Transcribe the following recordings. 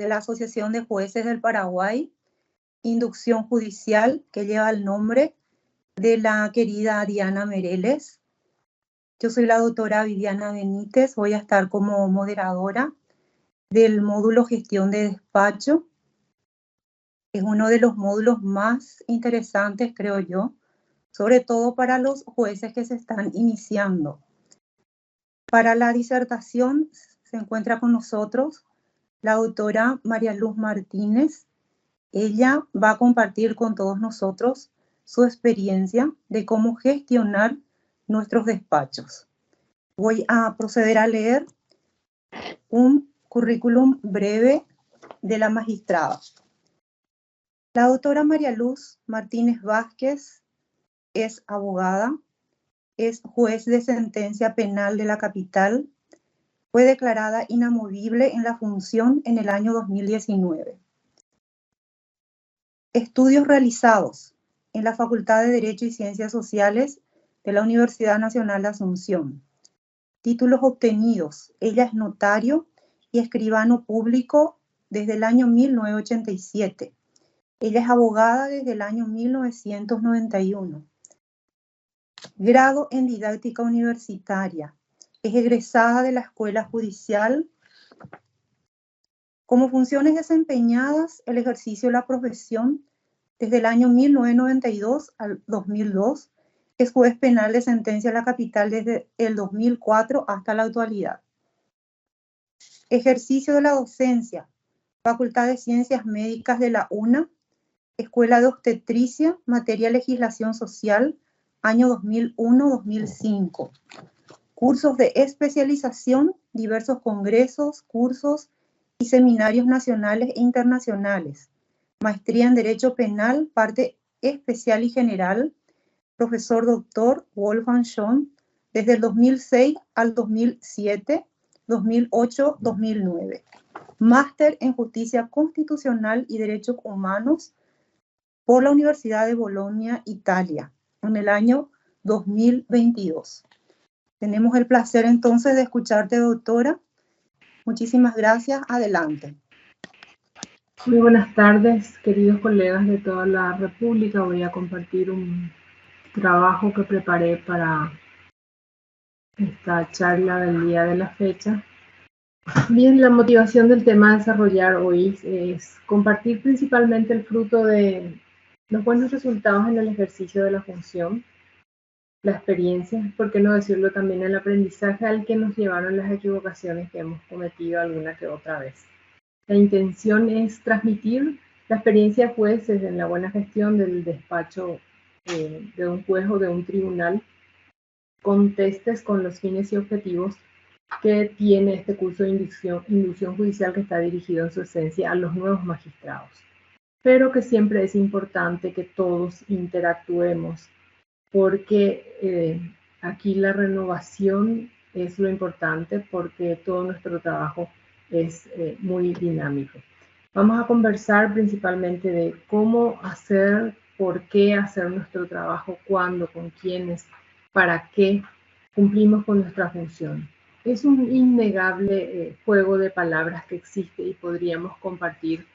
de la Asociación de Jueces del Paraguay, inducción judicial que lleva el nombre de la querida Diana Mereles. Yo soy la doctora Viviana Benítez, voy a estar como moderadora del módulo Gestión de Despacho. Es uno de los módulos más interesantes, creo yo, sobre todo para los jueces que se están iniciando. Para la disertación se encuentra con nosotros la doctora María Luz Martínez. Ella va a compartir con todos nosotros su experiencia de cómo gestionar nuestros despachos. Voy a proceder a leer un currículum breve de la magistrada. La doctora María Luz Martínez Vázquez es abogada, es juez de sentencia penal de la capital, fue declarada inamovible en la función en el año 2019. Estudios realizados en la Facultad de Derecho y Ciencias Sociales de la Universidad Nacional de Asunción. Títulos obtenidos. Ella es notario y escribano público desde el año 1987. Ella es abogada desde el año 1991. Grado en didáctica universitaria. Es egresada de la Escuela Judicial. Como funciones desempeñadas, el ejercicio de la profesión desde el año 1992 al 2002. Es juez penal de sentencia de la capital desde el 2004 hasta la actualidad. Ejercicio de la docencia. Facultad de Ciencias Médicas de la UNA. Escuela de Obstetricia, materia Legislación Social, año 2001-2005. Cursos de especialización, diversos congresos, cursos y seminarios nacionales e internacionales. Maestría en Derecho Penal, parte especial y general. Profesor doctor Wolfgang Schön, desde el 2006 al 2007, 2008-2009. Máster en Justicia Constitucional y Derechos Humanos por la Universidad de Bolonia, Italia, en el año 2022. Tenemos el placer entonces de escucharte, doctora. Muchísimas gracias. Adelante. Muy buenas tardes, queridos colegas de toda la República. Voy a compartir un trabajo que preparé para esta charla del día de la fecha. Bien, la motivación del tema a desarrollar hoy es compartir principalmente el fruto de los buenos resultados en el ejercicio de la función, la experiencia, por qué no decirlo también el aprendizaje al que nos llevaron las equivocaciones que hemos cometido alguna que otra vez. La intención es transmitir la experiencia de jueces en la buena gestión del despacho de un juez o de un tribunal, contestes con los fines y objetivos que tiene este curso de inducción judicial que está dirigido en su esencia a los nuevos magistrados, pero que siempre es importante que todos interactuemos porque aquí la renovación es lo importante porque todo nuestro trabajo es muy dinámico. Vamos a conversar principalmente de cómo hacer, por qué hacer nuestro trabajo, cuándo, con quiénes, para qué cumplimos con nuestra función. Es un innegable juego de palabras que existe y podríamos compartir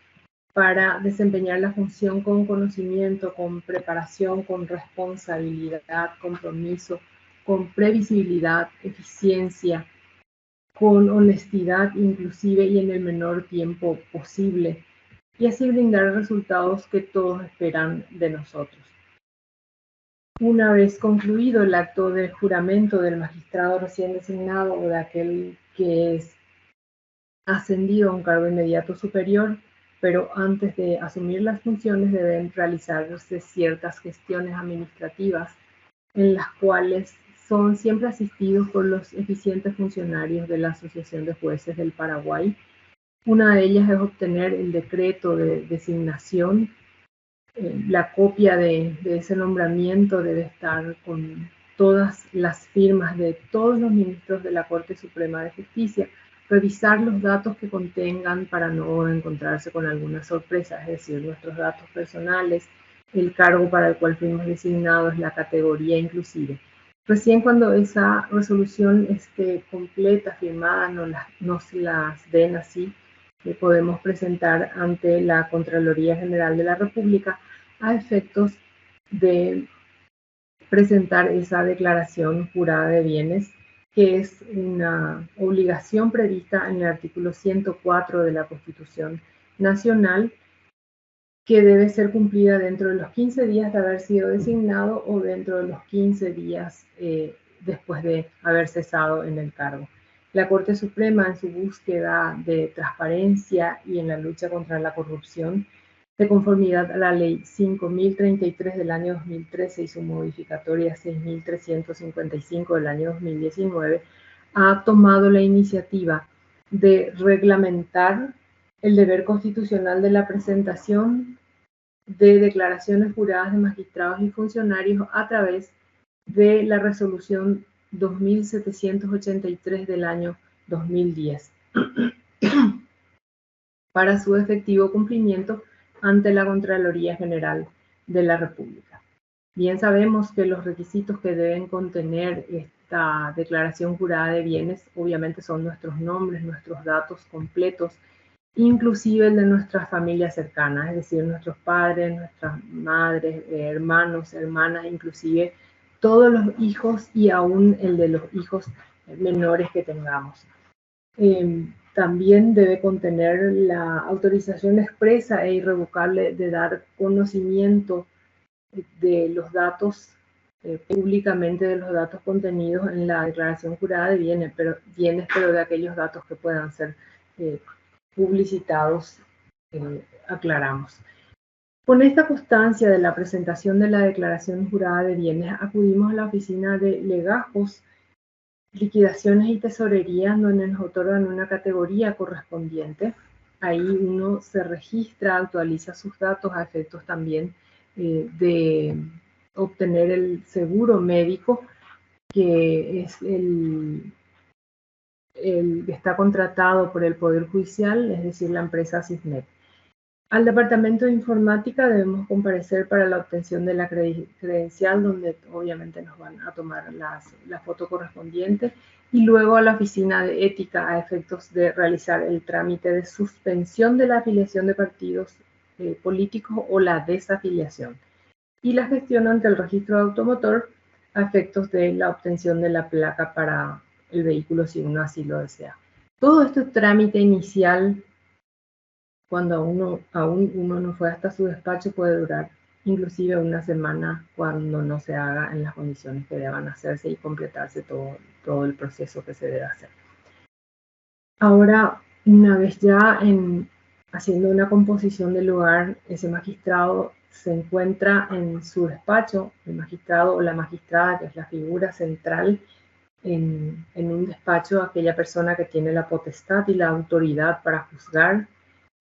para desempeñar la función con conocimiento, con preparación, con responsabilidad, compromiso, con previsibilidad, eficiencia, con honestidad inclusive y en el menor tiempo posible, y así brindar resultados que todos esperan de nosotros. Una vez concluido el acto de juramento del magistrado recién designado o de aquel que es ascendido a un cargo inmediato superior, pero antes de asumir las funciones deben realizarse ciertas gestiones administrativas en las cuales son siempre asistidos por los eficientes funcionarios de la Asociación de Jueces del Paraguay. Una de ellas es obtener el decreto de designación. La copia de ese nombramiento debe estar con todas las firmas de todos los ministros de la Corte Suprema de Justicia, revisar los datos que contengan para no encontrarse con alguna sorpresa, es decir, nuestros datos personales, el cargo para el cual fuimos designados, la categoría inclusive. Recién cuando esa resolución esté completa, firmada, nos las den así, que podemos presentar ante la Contraloría General de la República a efectos de presentar esa declaración jurada de bienes, que es una obligación prevista en el artículo 104 de la Constitución Nacional, que debe ser cumplida dentro de los 15 días de haber sido designado o dentro de los 15 días después de haber cesado en el cargo. La Corte Suprema, en su búsqueda de transparencia y en la lucha contra la corrupción, de conformidad a la Ley 5.033 del año 2013 y su modificatoria 6.355 del año 2019, ha tomado la iniciativa de reglamentar el deber constitucional de la presentación de declaraciones juradas de magistrados y funcionarios a través de la resolución 2783 del año 2010 para su efectivo cumplimiento ante la Contraloría General de la República. Bien sabemos que los requisitos que deben contener esta declaración jurada de bienes obviamente son nuestros nombres, nuestros datos completos, inclusive el de nuestras familias cercanas, es decir, nuestros padres, nuestras madres, hermanos, hermanas, inclusive todos los hijos y aún el de los hijos menores que tengamos. También debe contener la autorización expresa e irrevocable de dar conocimiento de los datos públicamente, de los datos contenidos en la declaración jurada de bienes, pero de aquellos datos que puedan ser publicitados, aclaramos. Con esta constancia de la presentación de la declaración jurada de bienes, acudimos a la oficina de legajos, liquidaciones y tesorería, donde nos otorgan una categoría correspondiente. Ahí uno se registra, actualiza sus datos a efectos también de obtener el seguro médico, que es el que está contratado por el Poder Judicial, es decir, la empresa Cisnet. Al Departamento de Informática debemos comparecer para la obtención de la credencial, donde obviamente nos van a tomar la foto correspondiente, y luego a la Oficina de Ética a efectos de realizar el trámite de suspensión de la afiliación de partidos políticos o la desafiliación, y la gestión ante el registro automotor a efectos de la obtención de la placa para el vehículo si uno así lo desea. Todo este trámite inicial, cuando aún uno no fue hasta su despacho, puede durar inclusive una semana cuando no se haga en las condiciones que deban hacerse y completarse todo el proceso que se debe hacer. Ahora, una vez ya haciendo una composición del lugar, ese magistrado se encuentra en su despacho, el magistrado o la magistrada, que es la figura central en un despacho, aquella persona que tiene la potestad y la autoridad para juzgar.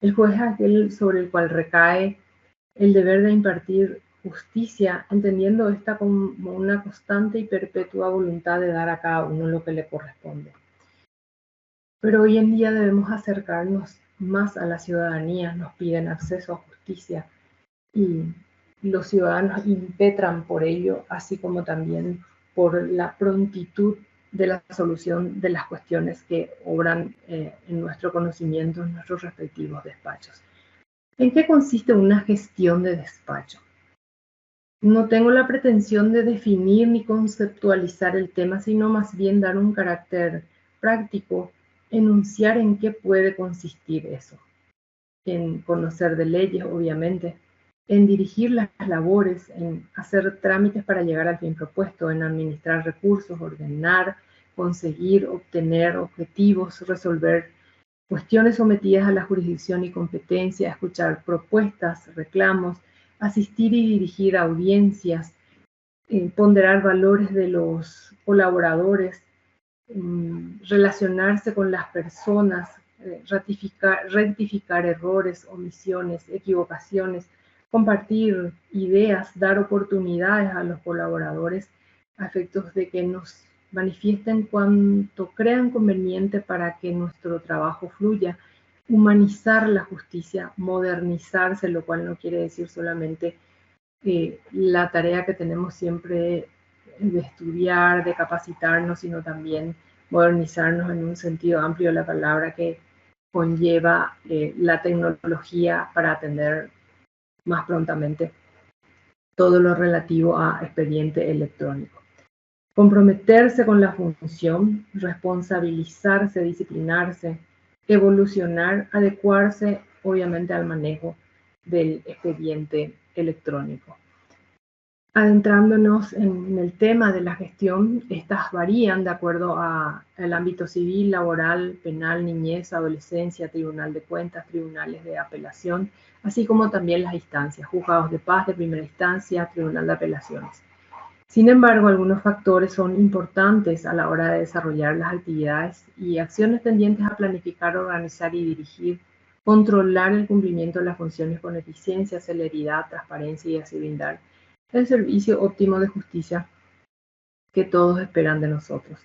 El juez es aquel sobre el cual recae el deber de impartir justicia, entendiendo esta como una constante y perpetua voluntad de dar a cada uno lo que le corresponde. Pero hoy en día debemos acercarnos más a la ciudadanía, nos piden acceso a justicia y los ciudadanos impetran por ello, así como también por la prontitud de la solución de las cuestiones que obran en nuestro conocimiento, en nuestros respectivos despachos. ¿En qué consiste una gestión de despacho? No tengo la pretensión de definir ni conceptualizar el tema, sino más bien dar un carácter práctico, enunciar en qué puede consistir eso. En conocer de leyes, obviamente, en dirigir las labores, en hacer trámites para llegar al fin propuesto, en administrar recursos, ordenar, conseguir, obtener objetivos, resolver cuestiones sometidas a la jurisdicción y competencia, escuchar propuestas, reclamos, asistir y dirigir audiencias, ponderar valores de los colaboradores, relacionarse con las personas, rectificar errores, omisiones, equivocaciones, compartir ideas, dar oportunidades a los colaboradores a efectos de que nos manifiesten cuanto crean conveniente para que nuestro trabajo fluya, humanizar la justicia, modernizarse, lo cual no quiere decir solamente la tarea que tenemos siempre de estudiar, de capacitarnos, sino también modernizarnos en un sentido amplio de la palabra, que conlleva la tecnología para atender más prontamente todo lo relativo a expediente electrónico. Comprometerse con la función, responsabilizarse, disciplinarse, evolucionar, adecuarse obviamente al manejo del expediente electrónico. Adentrándonos en el tema de la gestión, estas varían de acuerdo al ámbito civil, laboral, penal, niñez, adolescencia, tribunal de cuentas, tribunales de apelación, así como también las instancias, juzgados de paz de primera instancia, tribunal de apelaciones. Sin embargo, algunos factores son importantes a la hora de desarrollar las actividades y acciones tendientes a planificar, organizar y dirigir, controlar el cumplimiento de las funciones con eficiencia, celeridad, transparencia y así brindar el servicio óptimo de justicia que todos esperan de nosotros.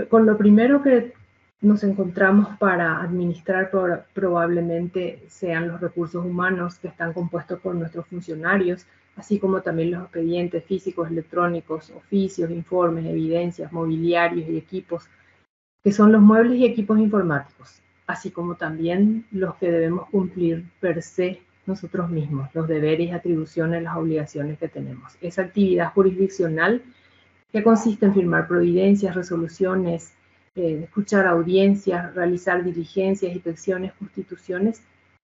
Con lo primero que nos encontramos para administrar probablemente sean los recursos humanos que están compuestos por nuestros funcionarios, así como también los expedientes físicos, electrónicos, oficios, informes, evidencias, mobiliarios y equipos, que son los muebles y equipos informáticos, así como también los que debemos cumplir per se nosotros mismos, los deberes y atribuciones, las obligaciones que tenemos. Esa actividad jurisdiccional que consiste en firmar providencias, resoluciones, escuchar audiencias, realizar diligencias, inspecciones, constituciones,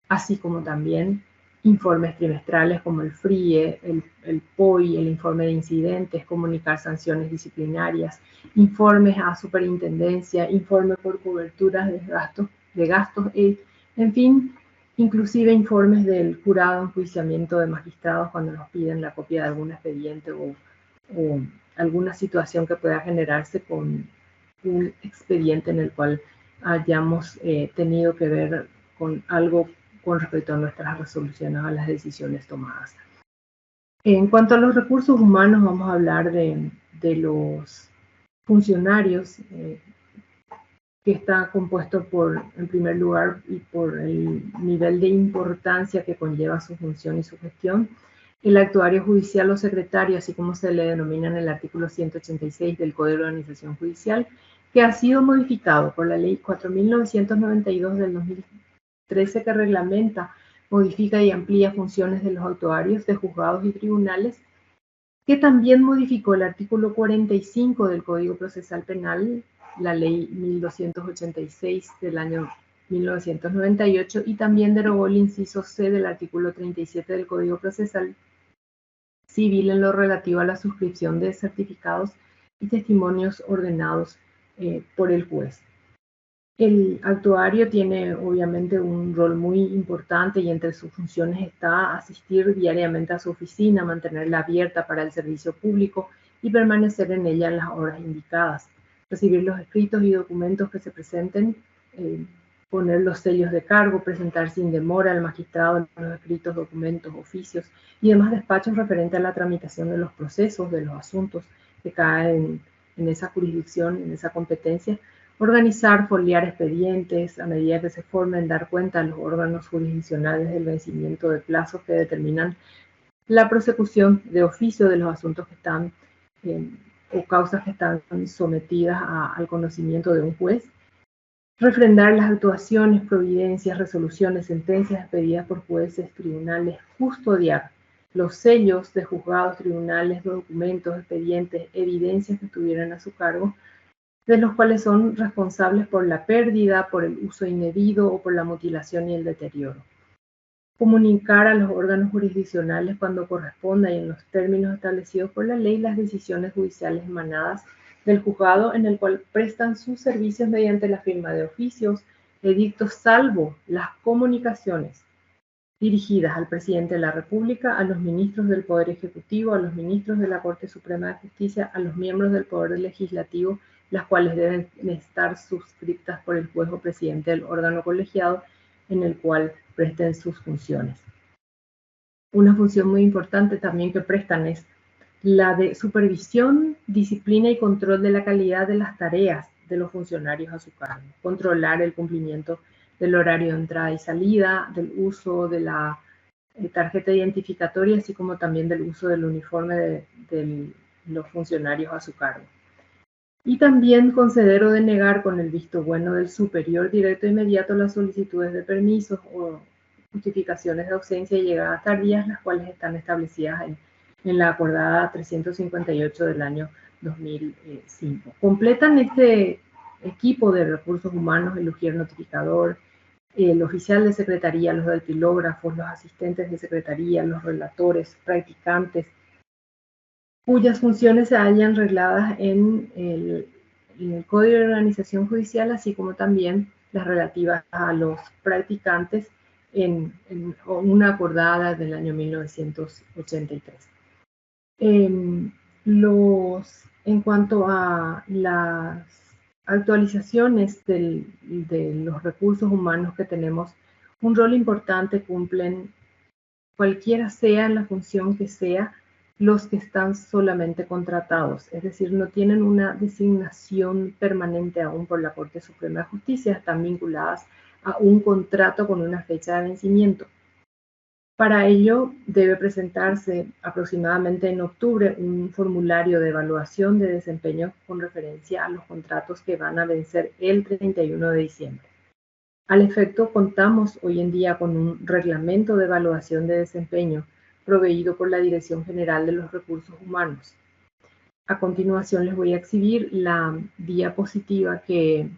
así como también informes trimestrales como el FRIE, el POI, el informe de incidentes, comunicar sanciones disciplinarias, informes a superintendencia, informe por coberturas de gastos, en fin, inclusive informes del jurado de enjuiciamiento de magistrados cuando nos piden la copia de algún expediente o alguna situación que pueda generarse con un expediente en el cual hayamos tenido que ver con algo con respecto a nuestras resoluciones, a las decisiones tomadas. En cuanto a los recursos humanos, vamos a hablar de los funcionarios que está compuesto por, en primer lugar, y por el nivel de importancia que conlleva su función y su gestión, el actuario judicial o secretario, así como se le denomina en el artículo 186 del Código de Organización Judicial, que ha sido modificado por la Ley 4.992 del 2013, que reglamenta, modifica y amplía funciones de los actuarios de juzgados y tribunales, que también modificó el artículo 45 del Código Procesal Penal, la Ley 1286 del año 1998, y también derogó el inciso C del artículo 37 del Código Procesal Civil en lo relativo a la suscripción de certificados y testimonios ordenados por el juez. El actuario tiene obviamente un rol muy importante y entre sus funciones está asistir diariamente a su oficina, mantenerla abierta para el servicio público y permanecer en ella en las horas indicadas, recibir los escritos y documentos que se presenten, poner los sellos de cargo, presentar sin demora al magistrado los escritos, documentos, oficios y demás despachos referentes a la tramitación de los procesos, de los asuntos que caen en esa jurisdicción, en esa competencia, organizar, foliar expedientes a medida que se formen, dar cuenta a los órganos jurisdiccionales del vencimiento de plazos que determinan la prosecución de oficio de los asuntos que están o causas que están sometidas al conocimiento de un juez, refrendar las actuaciones, providencias, resoluciones, sentencias expedidas por jueces, tribunales, custodiar los sellos de juzgados, tribunales, documentos, expedientes, evidencias que estuvieran a su cargo, de los cuales son responsables por la pérdida, por el uso indebido o por la mutilación y el deterioro. Comunicar a los órganos jurisdiccionales cuando corresponda y en los términos establecidos por la ley las decisiones judiciales emanadas del juzgado en el cual prestan sus servicios mediante la firma de oficios, edictos, salvo las comunicaciones dirigidas al presidente de la República, a los ministros del Poder Ejecutivo, a los ministros de la Corte Suprema de Justicia, a los miembros del Poder Legislativo, las cuales deben estar suscritas por el juez o presidente del órgano colegiado en el cual presten sus funciones. Una función muy importante también que prestan es la de supervisión, disciplina y control de la calidad de las tareas de los funcionarios a su cargo. Controlar el cumplimiento del horario de entrada y salida, del uso de la tarjeta identificatoria, así como también del uso del uniforme de los funcionarios a su cargo. Y también conceder o denegar con el visto bueno del superior directo e inmediato las solicitudes de permisos o justificaciones de ausencia y llegadas tardías, las cuales están establecidas en la acordada 358 del año 2005. Completan este equipo de recursos humanos el ujier notificador, el oficial de secretaría, los datilógrafos, los asistentes de secretaría, los relatores, practicantes, cuyas funciones se hallan regladas en el Código de Organización Judicial, así como también las relativas a los practicantes en una acordada del año 1983. En cuanto a las actualizaciones de los recursos humanos que tenemos, un rol importante cumplen, cualquiera sea la función que sea, los que están solamente contratados, es decir, no tienen una designación permanente aún por la Corte Suprema de Justicia, están vinculadas a un contrato con una fecha de vencimiento. Para ello debe presentarse aproximadamente en octubre un formulario de evaluación de desempeño con referencia a los contratos que van a vencer el 31 de diciembre. Al efecto, contamos hoy en día con un reglamento de evaluación de desempeño proveído por la Dirección General de los Recursos Humanos. A continuación les voy a exhibir la diapositiva que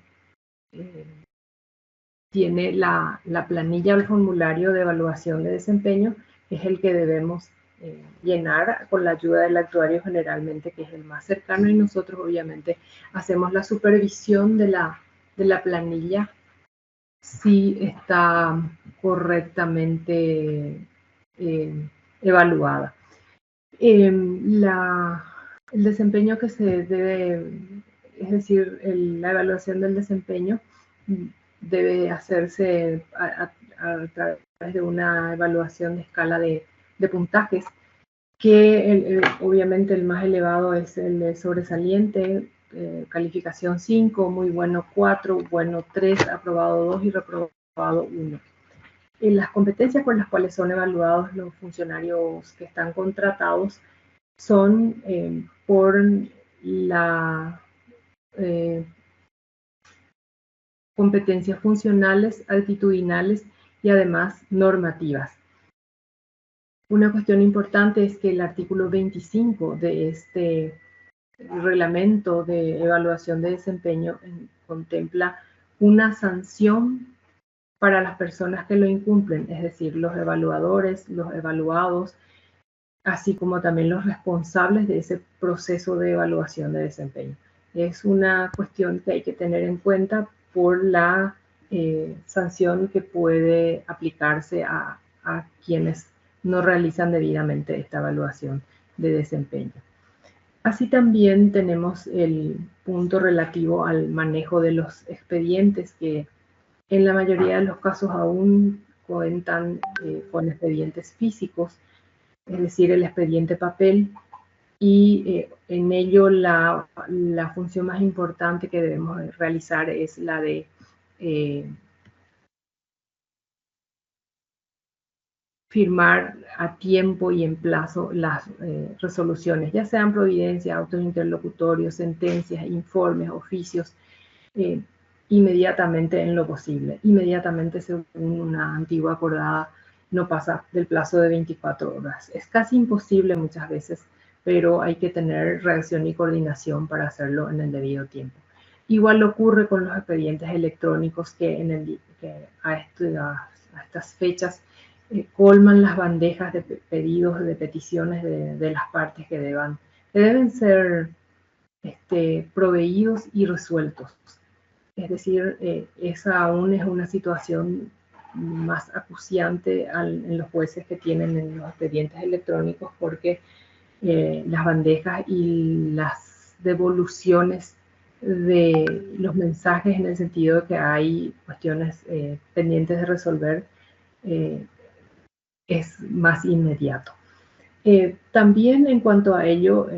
tiene la planilla del formulario de evaluación de desempeño, que es el que debemos llenar con la ayuda del actuario generalmente, que es el más cercano, y nosotros obviamente hacemos la supervisión de la planilla si está correctamente evaluada. El desempeño que se debe, es decir, la evaluación del desempeño debe hacerse a través de una evaluación de escala de puntajes, que obviamente el más elevado es el sobresaliente, calificación 5, muy bueno 4, bueno 3, aprobado 2 y reprobado 1. Las competencias por las cuales son evaluados los funcionarios que están contratados son por la competencias funcionales, actitudinales y además normativas. Una cuestión importante es que el artículo 25 de este reglamento de evaluación de desempeño contempla una sanción para las personas que lo incumplen, es decir, los evaluadores, los evaluados, así como también los responsables de ese proceso de evaluación de desempeño. Es una cuestión que hay que tener en cuenta por la sanción que puede aplicarse a quienes no realizan debidamente esta evaluación de desempeño. Así también tenemos el punto relativo al manejo de los expedientes, que en la mayoría de los casos aún cuentan con expedientes físicos, es decir, el expediente papel, y en ello la función más importante que debemos realizar es la de firmar a tiempo y en plazo las resoluciones, ya sean providencias, autos interlocutorios, sentencias, informes, oficios, inmediatamente en lo posible. Inmediatamente, según una antigua acordada, no pasa del plazo de 24 horas. Es casi imposible muchas veces, pero hay que tener reacción y coordinación para hacerlo en el debido tiempo. Igual ocurre con los expedientes electrónicos que a estas fechas colman las bandejas de pedidos, de peticiones de las partes que deben ser proveídos y resueltos. Es decir, esa aún es una situación más acuciante en los jueces que tienen en los expedientes electrónicos, porque las bandejas y las devoluciones de los mensajes, en el sentido de que hay cuestiones pendientes de resolver, es más inmediato. También en cuanto a ello,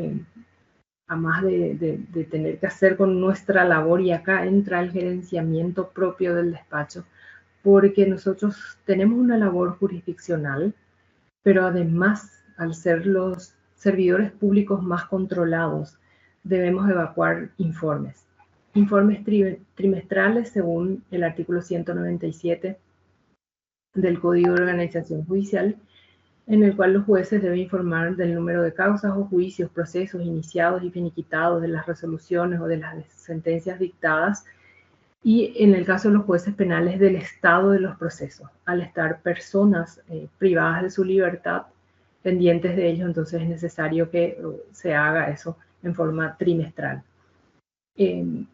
además de tener que hacer con nuestra labor, y acá entra el gerenciamiento propio del despacho, porque nosotros tenemos una labor jurisdiccional, pero además, al ser los servidores públicos más controlados, debemos evacuar informes. Informes trimestrales según el artículo 197 del Código de Organización Judicial, en el cual los jueces deben informar del número de causas o juicios, procesos iniciados y finiquitados, de las resoluciones o de las sentencias dictadas, y en el caso de los jueces penales del estado de los procesos. Al estar personas privadas de su libertad, pendientes de ellos, entonces es necesario que se haga eso en forma trimestral.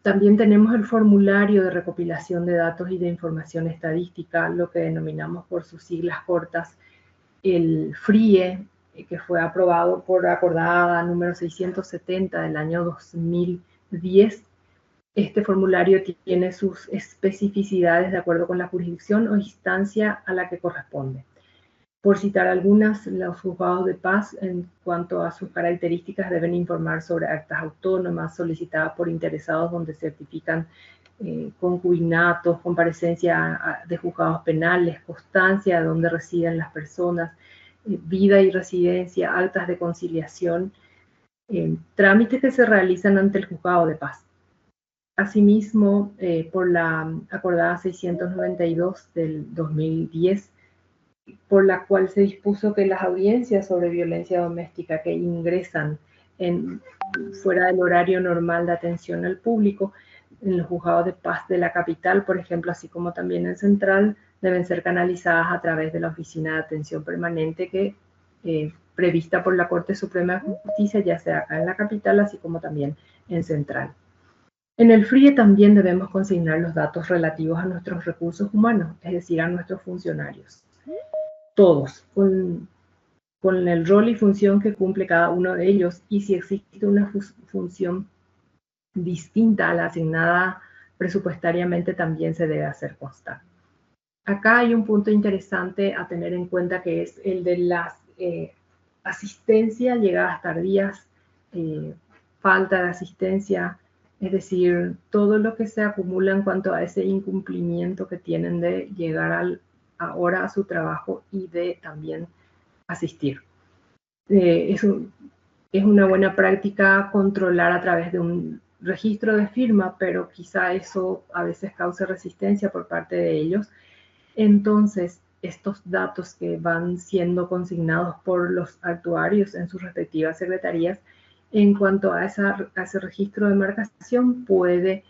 También tenemos el formulario de recopilación de datos y de información estadística, lo que denominamos por sus siglas cortas el FRIE, que fue aprobado por acordada número 670 del año 2010. Este formulario tiene sus especificidades de acuerdo con la jurisdicción o instancia a la que corresponde. Por citar algunas, los juzgados de paz, en cuanto a sus características, deben informar sobre actas autónomas solicitadas por interesados donde certifican concubinatos, comparecencia de juzgados penales, constancia de donde residen las personas, vida y residencia, actas de conciliación, trámites que se realizan ante el juzgado de paz. Asimismo, por la acordada 692 del 2010, por la cual se dispuso que las audiencias sobre violencia doméstica que ingresan fuera del horario normal de atención al público, en los juzgados de paz de la capital, por ejemplo, así como también en Central, deben ser canalizadas a través de la Oficina de Atención Permanente que prevista por la Corte Suprema de Justicia, ya sea acá en la capital, así como también en Central. En el FRIE también debemos consignar los datos relativos a nuestros recursos humanos, es decir, a nuestros funcionarios. Todos, con el rol y función que cumple cada uno de ellos, y si existe una función distinta a la asignada presupuestariamente, también se debe hacer constar. Acá hay un punto interesante a tener en cuenta, que es el de la asistencia, llegadas tardías, falta de asistencia, es decir, todo lo que se acumula en cuanto a ese incumplimiento que tienen de llegar ahora a su trabajo y de también asistir. Es una buena práctica controlar a través de un registro de firma, pero quizá eso a veces cause resistencia por parte de ellos. Entonces, estos datos que van siendo consignados por los actuarios en sus respectivas secretarías, en cuanto a ese registro de marcación, puede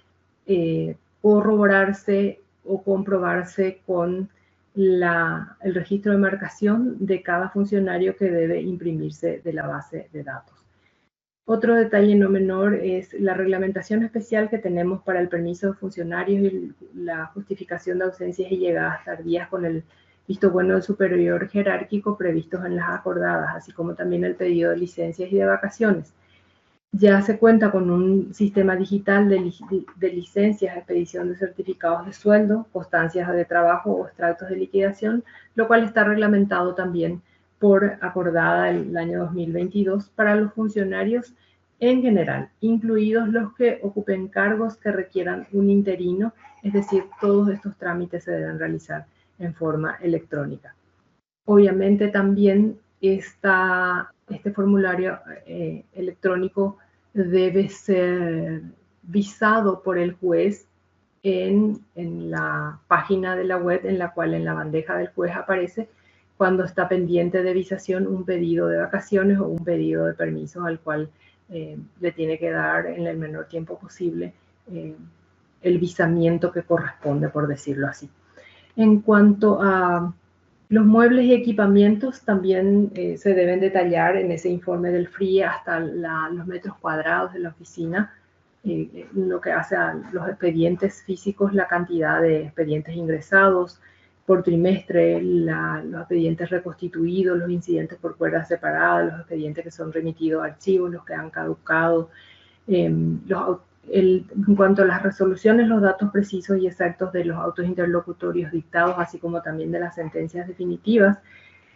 corroborarse o comprobarse con el registro de marcación de cada funcionario que debe imprimirse de la base de datos. Otro detalle no menor es la reglamentación especial que tenemos para el permiso de funcionarios y la justificación de ausencias y llegadas tardías con el visto bueno del superior jerárquico previstos en las acordadas, así como también el pedido de licencias y de vacaciones. Ya se cuenta con un sistema digital de licencias, expedición de certificados de sueldo, constancias de trabajo o extractos de liquidación, lo cual está reglamentado también por acordada el año 2022 para los funcionarios en general, incluidos los que ocupen cargos que requieran un interino, es decir, todos estos trámites se deben realizar en forma electrónica. Obviamente también este formulario electrónico debe ser visado por el juez en la página de la web, en la cual en la bandeja del juez aparece cuando está pendiente de visación un pedido de vacaciones o un pedido de permiso al cual le tiene que dar en el menor tiempo posible el visamiento que corresponde, por decirlo así. En cuanto a los muebles y equipamientos, también se deben detallar en ese informe del FRIE hasta los metros cuadrados de la oficina, lo que hace a los expedientes físicos, la cantidad de expedientes ingresados por trimestre, los expedientes reconstituidos, los incidentes por cuerdas separadas, los expedientes que son remitidos a archivos, los que han caducado, en cuanto a las resoluciones, los datos precisos y exactos de los autos interlocutorios dictados, así como también de las sentencias definitivas.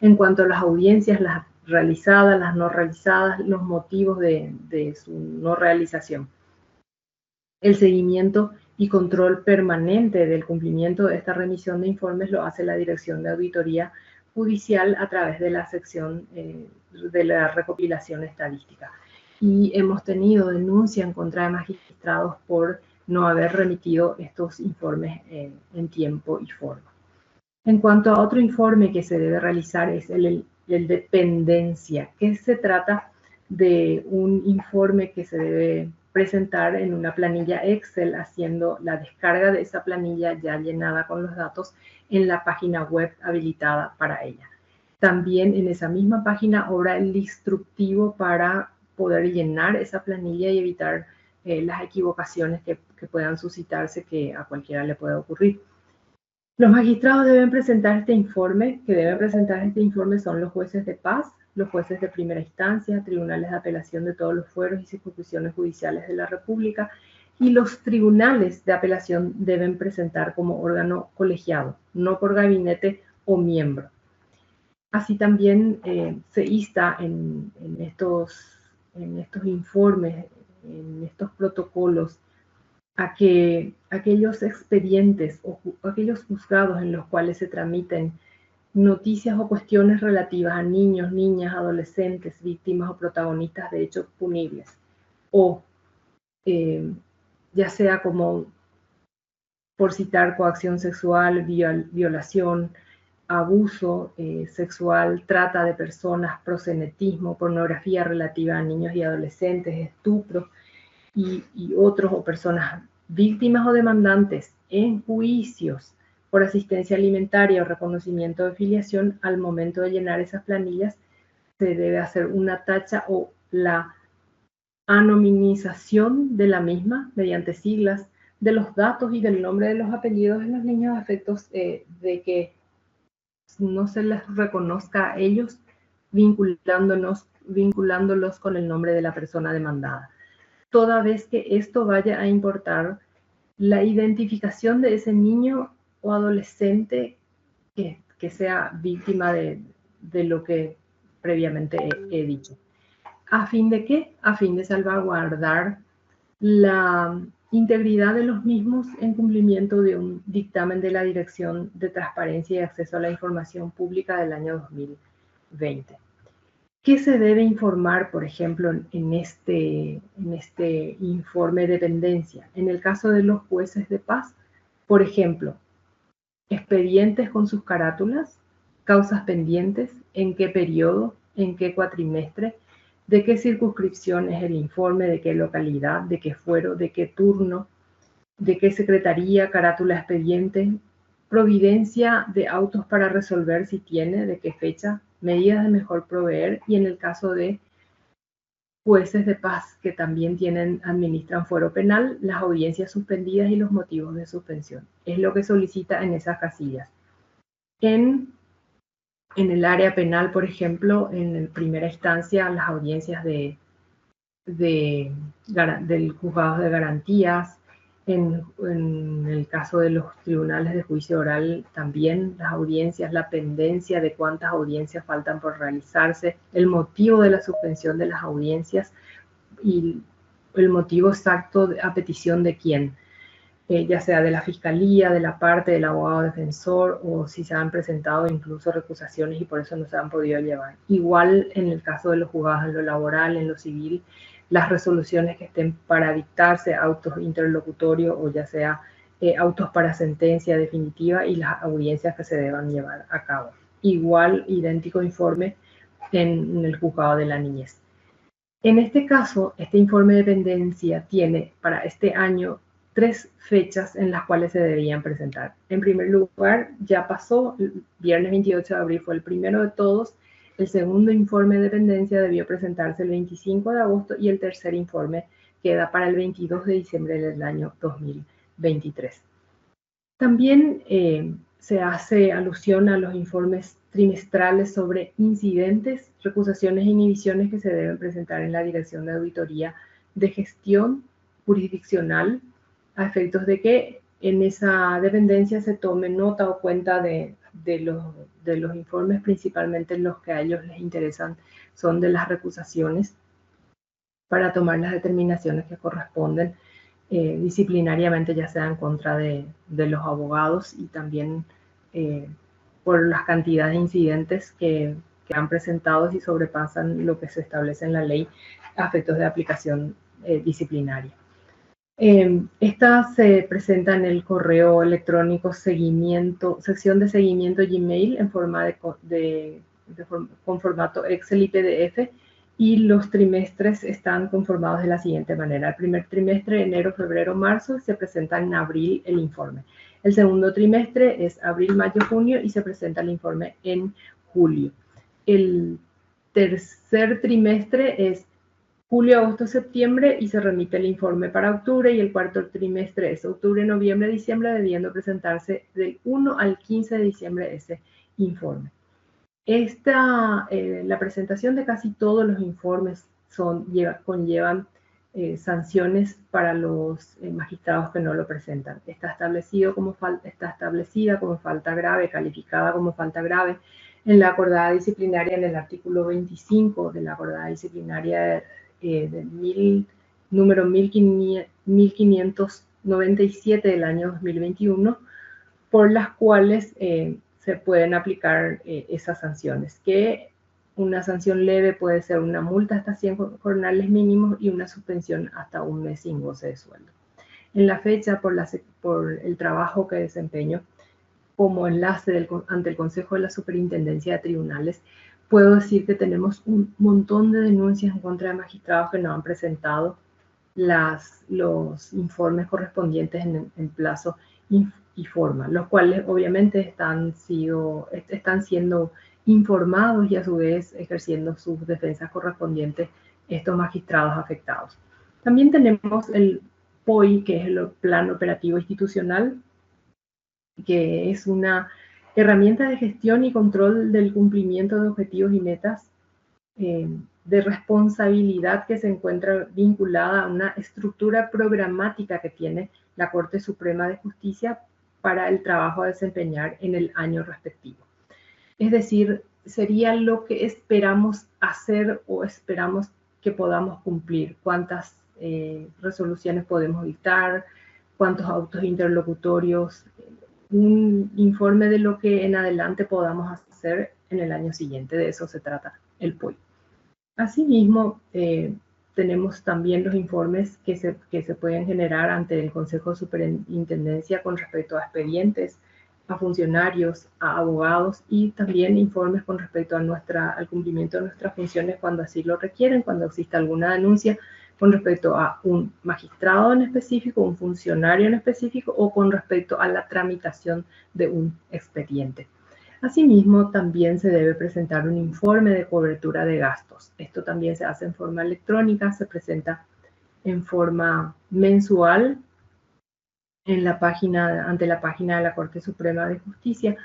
En cuanto a las audiencias, las realizadas, las no realizadas, los motivos de su no realización. El seguimiento y control permanente del cumplimiento de esta remisión de informes lo hace la Dirección de Auditoría Judicial a través de la sección de la recopilación estadística. y hemos tenido denuncia en contra de magistrados por no haber remitido estos informes en tiempo y forma. En cuanto a otro informe que se debe realizar es el de pendencia, que se trata de un informe que se debe presentar en una planilla Excel, haciendo la descarga de esa planilla ya llenada con los datos en la página web habilitada para ella. También en esa misma página obra el instructivo para poder llenar esa planilla y evitar las equivocaciones que puedan suscitarse, que a cualquiera le puede ocurrir. Los magistrados deben presentar este informe, son los jueces de paz, los jueces de primera instancia, tribunales de apelación de todos los fueros y circunscripciones judiciales de la República, y los tribunales de apelación deben presentar como órgano colegiado, no por gabinete o miembro. Así también se insta en estos informes, en estos protocolos, a que aquellos expedientes o aquellos juzgados en los cuales se tramiten noticias o cuestiones relativas a niños, niñas, adolescentes, víctimas o protagonistas de hechos punibles, o ya sea como, por citar, coacción sexual, violación, abuso sexual, trata de personas, proxenetismo, pornografía relativa a niños y adolescentes, estupro, y otros, o personas víctimas o demandantes en juicios por asistencia alimentaria o reconocimiento de filiación, al momento de llenar esas planillas se debe hacer una tacha o la anonimización de la misma mediante siglas de los datos y del nombre de los apellidos de los niños, a efectos de que no se les reconozca a ellos, vinculándolos con el nombre de la persona demandada, toda vez que esto vaya a importar la identificación de ese niño o adolescente que sea víctima de lo que previamente he dicho. ¿A fin de qué? A fin de salvaguardar la integridad de los mismos en cumplimiento de un dictamen de la Dirección de Transparencia y Acceso a la Información Pública del año 2020. ¿Qué se debe informar, por ejemplo, en este informe de pendencia? En el caso de los jueces de paz, por ejemplo, expedientes con sus carátulas, causas pendientes, en qué periodo, en qué cuatrimestre, de qué circunscripción es el informe, de qué localidad, de qué fuero, de qué turno, de qué secretaría, carátula, expediente, providencia de autos para resolver si tiene, de qué fecha, medidas de mejor proveer, y en el caso de jueces de paz que también administran fuero penal, las audiencias suspendidas y los motivos de suspensión. Es lo que solicita en esas casillas. En el área penal, por ejemplo, en primera instancia, las audiencias del juzgado de garantías. En el caso de los tribunales de juicio oral, también las audiencias, la pendencia de cuántas audiencias faltan por realizarse, el motivo de la suspensión de las audiencias y el motivo exacto a petición de quién, ya sea de la fiscalía, de la parte del abogado defensor, o si se han presentado incluso recusaciones y por eso no se han podido llevar. Igual en el caso de los juzgados en lo laboral, en lo civil, las resoluciones que estén para dictarse, autos interlocutorios o ya sea autos para sentencia definitiva, y las audiencias que se deban llevar a cabo. Igual, idéntico informe en el juzgado de la niñez. En este caso, este informe de pendencia tiene para este año 3 fechas en las cuales se deberían presentar. En primer lugar, ya pasó, el viernes 28 de abril fue el primero de todos. El segundo informe de pendencia debió presentarse el 25 de agosto y el tercer informe queda para el 22 de diciembre del año 2023. También se hace alusión a los informes trimestrales sobre incidentes, recusaciones e inhibiciones que se deben presentar en la Dirección de Auditoría de Gestión Jurisdiccional, a efectos de que en esa dependencia se tome nota o cuenta de los informes, principalmente los que a ellos les interesan son de las recusaciones, para tomar las determinaciones que corresponden disciplinariamente, ya sea en contra de los abogados y también por las cantidades de incidentes que quedan presentados y sobrepasan lo que se establece en la ley a efectos de aplicación disciplinaria. Esta se presenta en el correo electrónico seguimiento, sección de seguimiento Gmail en forma con formato Excel y PDF, y los trimestres están conformados de la siguiente manera. El primer trimestre, enero, febrero, marzo, se presenta en abril el informe. El segundo trimestre es abril, mayo, junio y se presenta el informe en julio. El tercer trimestre es julio, agosto, septiembre y se remite el informe para octubre, y el cuarto trimestre es octubre, noviembre, diciembre, debiendo presentarse del 1 al 15 de diciembre ese informe. La presentación de casi todos los informes conllevan sanciones para los magistrados que no lo presentan. Está establecida como falta grave, calificada como falta grave en la acordada disciplinaria, en el artículo 25 de la acordada disciplinaria número 1597 del año 2021, por las cuales se pueden aplicar esas sanciones, que una sanción leve puede ser una multa hasta 100 jornales mínimos y una suspensión hasta un mes sin goce de sueldo. En la fecha, por el trabajo que desempeño como enlace ante el Consejo de la Superintendencia de Tribunales, puedo decir que tenemos un montón de denuncias en contra de magistrados que no han presentado los informes correspondientes en plazo y forma, los cuales obviamente están siendo informados y a su vez ejerciendo sus defensas correspondientes estos magistrados afectados. También tenemos el POI, que es el Plan Operativo Institucional, que es una herramienta de gestión y control del cumplimiento de objetivos y metas de responsabilidad que se encuentra vinculada a una estructura programática que tiene la Corte Suprema de Justicia para el trabajo a desempeñar en el año respectivo. Es decir, sería lo que esperamos hacer o esperamos que podamos cumplir, cuántas resoluciones podemos dictar, cuántos autos interlocutorios, un informe de lo que en adelante podamos hacer en el año siguiente. De eso se trata el POI. Asimismo, tenemos también los informes que se pueden generar ante el Consejo de Superintendencia con respecto a expedientes, a funcionarios, a abogados, y también informes con respecto al cumplimiento de nuestras funciones cuando así lo requieren, cuando exista alguna denuncia con respecto a un magistrado en específico, un funcionario en específico, o con respecto a la tramitación de un expediente. Asimismo, también se debe presentar un informe de cobertura de gastos. Esto también se hace en forma electrónica, se presenta en forma mensual ante la página de la Corte Suprema de Justicia,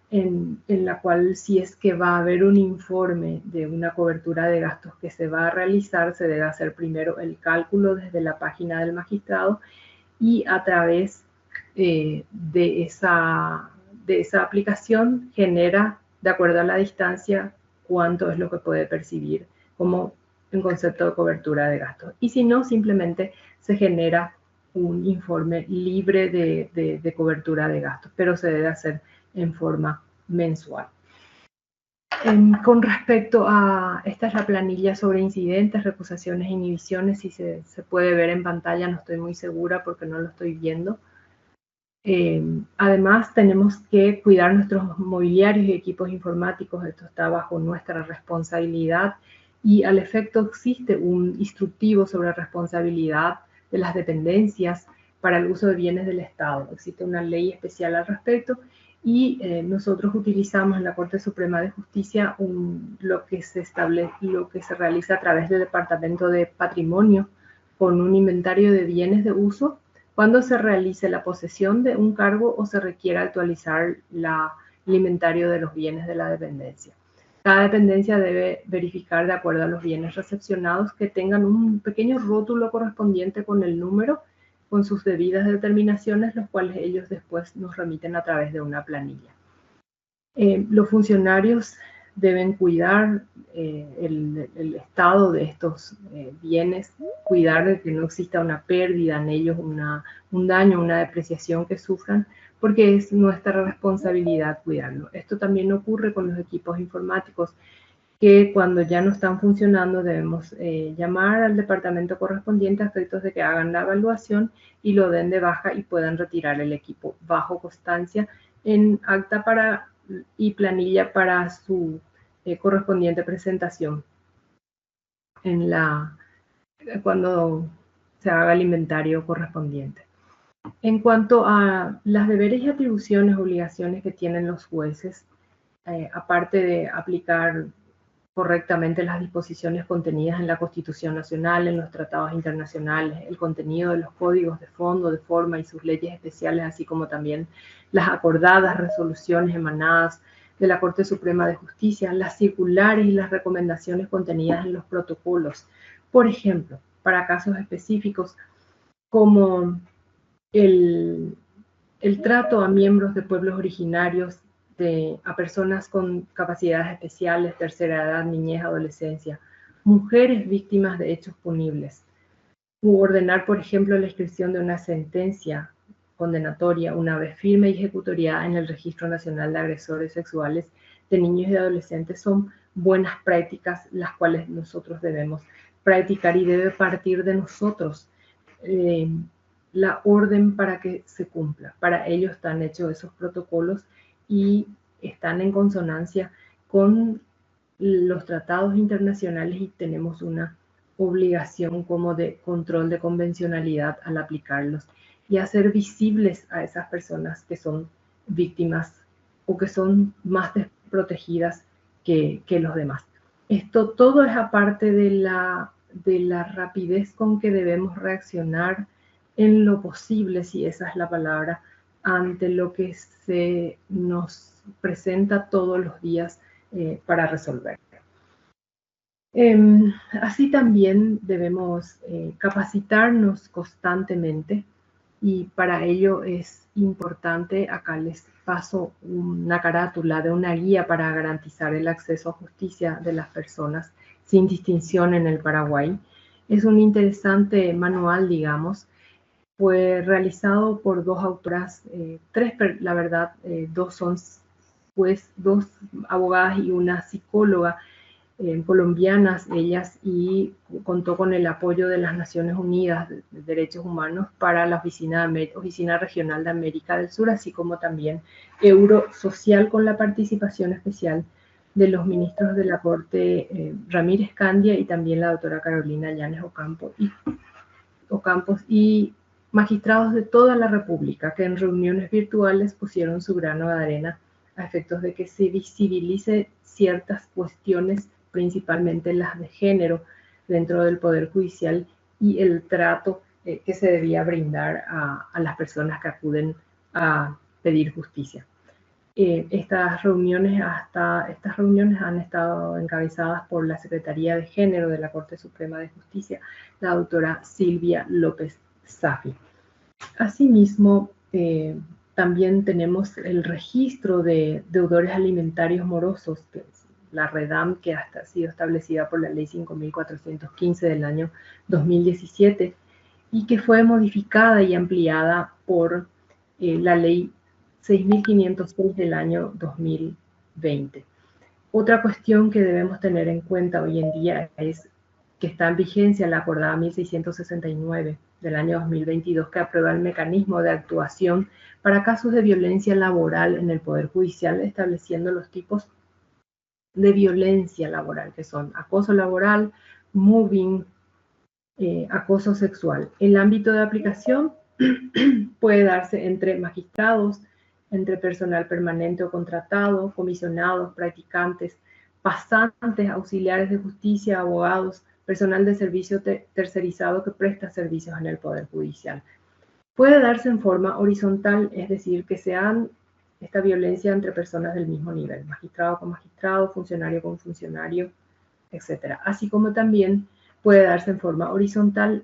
en la cual, si es que va a haber un informe de una cobertura de gastos que se va a realizar, se debe hacer primero el cálculo desde la página del magistrado, y a través de esa aplicación genera, de acuerdo a la distancia, cuánto es lo que puede percibir como en concepto de cobertura de gastos. Y si no, simplemente se genera un informe libre de cobertura de gastos, pero se debe hacer en forma mensual. Con respecto a, esta es la planilla sobre incidentes, recusaciones e inhibiciones. Si se puede ver en pantalla, no estoy muy segura porque no lo estoy viendo. Además, tenemos que cuidar nuestros mobiliarios y equipos informáticos. Esto está bajo nuestra responsabilidad, y al efecto existe un instructivo sobre responsabilidad de las dependencias para el uso de bienes del Estado. Existe una ley especial al respecto, y nosotros utilizamos en la Corte Suprema de Justicia lo que se realiza a través del Departamento de Patrimonio, con un inventario de bienes de uso cuando se realice la posesión de un cargo o se requiera actualizar el inventario de los bienes de la dependencia. Cada dependencia debe verificar, de acuerdo a los bienes recepcionados, que tengan un pequeño rótulo correspondiente con el número, con sus debidas determinaciones, los cuales ellos después nos remiten a través de una planilla. Los funcionarios deben cuidar el estado de estos bienes, cuidar de que no exista una pérdida en ellos, un daño, una depreciación que sufran, porque es nuestra responsabilidad cuidarlo. Esto también ocurre con los equipos informáticos. que cuando ya no están funcionando debemos llamar al departamento correspondiente a efectos de que hagan la evaluación y lo den de baja y puedan retirar el equipo bajo constancia en acta y planilla para su correspondiente presentación cuando se haga el inventario correspondiente. En cuanto a las deberes y atribuciones, obligaciones que tienen los jueces, aparte de aplicar correctamente las disposiciones contenidas en la Constitución Nacional, en los tratados internacionales, el contenido de los códigos de fondo, de forma y sus leyes especiales, así como también las acordadas resoluciones emanadas de la Corte Suprema de Justicia, las circulares y las recomendaciones contenidas en los protocolos. Por ejemplo, para casos específicos como el trato a miembros de pueblos originarios, a personas con capacidades especiales, tercera edad, niñez, adolescencia, mujeres víctimas de hechos punibles, u ordenar, por ejemplo, la inscripción de una sentencia condenatoria una vez firme y ejecutoriada en el Registro Nacional de Agresores Sexuales de Niños y Adolescentes, son buenas prácticas las cuales nosotros debemos practicar y debe partir de nosotros la orden para que se cumpla. Para ello están hechos esos protocolos y están en consonancia con los tratados internacionales y tenemos una obligación como de control de convencionalidad al aplicarlos y hacer visibles a esas personas que son víctimas o que son más desprotegidas que los demás. Esto todo es aparte de la rapidez con que debemos reaccionar en lo posible, si esa es la palabra, ante lo que se nos presenta todos los días para resolver. Así también debemos capacitarnos constantemente y para ello es importante, acá les paso una carátula de una guía para garantizar el acceso a justicia de las personas sin distinción en el Paraguay. Es un interesante manual, digamos. Fue realizado por dos autoras, tres, la verdad, dos son pues dos abogadas y una psicóloga colombianas, ellas, y contó con el apoyo de las Naciones Unidas de Derechos Humanos para la Oficina Regional de América del Sur, así como también Eurosocial con la participación especial de los ministros de la Corte Ramírez Candia y también la doctora Carolina Llanes Ocampos y magistrados de toda la República que en reuniones virtuales pusieron su grano de arena a efectos de que se visibilice ciertas cuestiones, principalmente las de género, dentro del Poder Judicial y el trato que se debía brindar a las personas que acuden a pedir justicia. Estas reuniones han estado encabezadas por la Secretaría de Género de la Corte Suprema de Justicia, la doctora Silvia López Safi. Asimismo, también tenemos el registro de deudores alimentarios morosos, que es la REDAM, que ha sido establecida por la Ley 5.415 del año 2017 y que fue modificada y ampliada por la Ley 6.506 del año 2020. Otra cuestión que debemos tener en cuenta hoy en día es que está en vigencia la acordada 1669 del año 2022, que aprueba el mecanismo de actuación para casos de violencia laboral en el Poder Judicial, estableciendo los tipos de violencia laboral, que son acoso laboral, mobbing, acoso sexual. El ámbito de aplicación puede darse entre magistrados, entre personal permanente o contratado, comisionados, practicantes, pasantes, auxiliares de justicia, abogados, personal de servicio tercerizado que presta servicios en el Poder Judicial. Puede darse en forma horizontal, es decir, que sean esta violencia entre personas del mismo nivel, magistrado con magistrado, funcionario con funcionario, etc. Así como también puede darse en forma horizontal,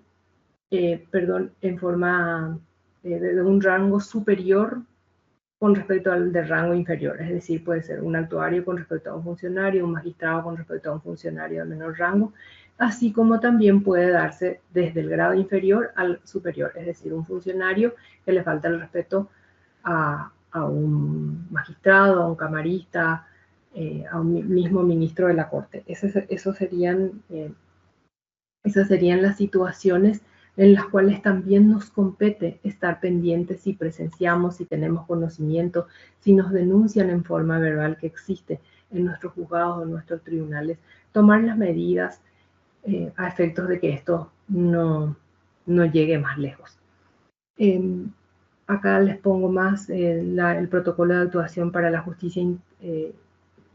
en forma de un rango superior con respecto al de rango inferior, es decir, puede ser un actuario con respecto a un funcionario, un magistrado con respecto a un funcionario de menor rango, así como también puede darse desde el grado inferior al superior, es decir, un funcionario que le falta el respeto a un magistrado, a un camarista, a un mismo ministro de la Corte. Esas serían las situaciones en las cuales también nos compete estar pendientes si presenciamos, si tenemos conocimiento, si nos denuncian en forma verbal que existe en nuestros juzgados o en nuestros tribunales, tomar las medidas a efectos de que esto no llegue más lejos. Acá les pongo más el protocolo de actuación para la justicia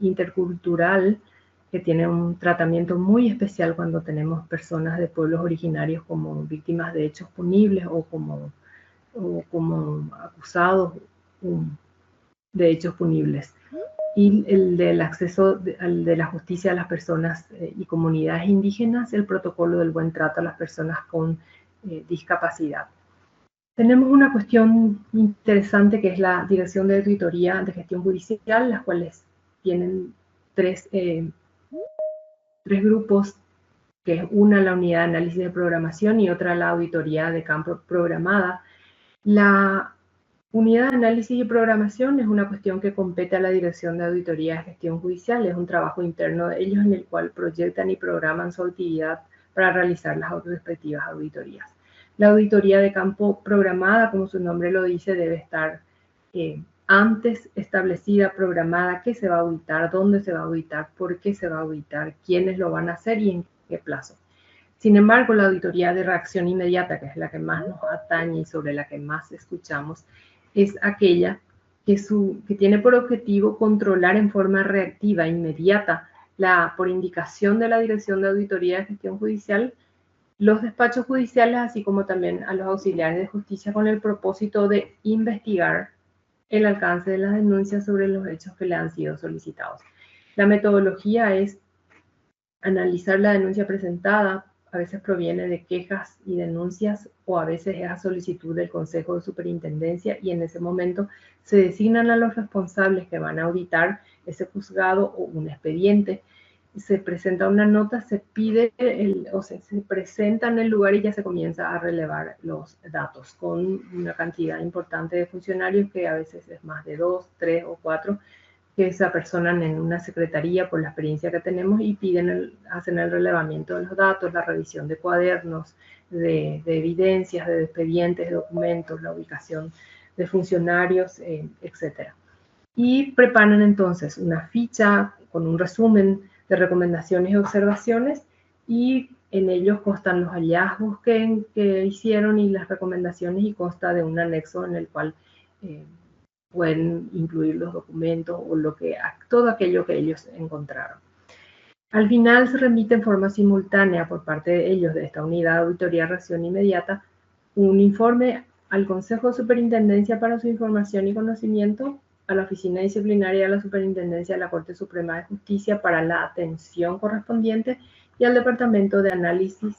intercultural, que tiene un tratamiento muy especial cuando tenemos personas de pueblos originarios como víctimas de hechos punibles o como acusados de hechos punibles. Y el del acceso de la justicia a las personas y comunidades indígenas, el protocolo del buen trato a las personas con discapacidad. Tenemos una cuestión interesante que es la Dirección de Auditoría de Gestión Judicial, las cuales tienen tres grupos, que es una la unidad de análisis de programación y otra la auditoría de campo programada. La unidad de análisis y programación es una cuestión que compete a la Dirección de Auditoría de Gestión Judicial, es un trabajo interno de ellos en el cual proyectan y programan su actividad para realizar las respectivas auditorías. La auditoría de campo programada, como su nombre lo dice, debe estar antes establecida, programada, qué se va a auditar, dónde se va a auditar, por qué se va a auditar, quiénes lo van a hacer y en qué plazo. Sin embargo, la auditoría de reacción inmediata, que es la que más nos atañe y sobre la que más escuchamos, es aquella que tiene por objetivo controlar en forma reactiva, inmediata, por indicación de la Dirección de Auditoría de Gestión Judicial, los despachos judiciales, así como también a los auxiliares de justicia, con el propósito de investigar el alcance de las denuncias sobre los hechos que le han sido solicitados. La metodología es analizar la denuncia presentada, a veces proviene de quejas y denuncias o a veces es a solicitud del Consejo de Superintendencia y en ese momento se designan a los responsables que van a auditar ese juzgado o un expediente. Se presenta una nota, se pide, se presenta en el lugar y ya se comienza a relevar los datos con una cantidad importante de funcionarios que a veces es más de 2, 3 o 4 que se apersonan en una secretaría por la experiencia que tenemos y hacen el relevamiento de los datos, la revisión de cuadernos, de evidencias, de expedientes, de documentos, la ubicación de funcionarios, etc. Y preparan entonces una ficha con un resumen de recomendaciones y observaciones y en ellos constan los hallazgos que hicieron y las recomendaciones y consta de un anexo en el cual pueden incluir los documentos o todo aquello que ellos encontraron. Al final se remite en forma simultánea por parte de ellos, de esta unidad de auditoría reacción inmediata, un informe al Consejo de Superintendencia para su información y conocimiento, a la Oficina Disciplinaria de la Superintendencia de la Corte Suprema de Justicia para la atención correspondiente y al Departamento de Análisis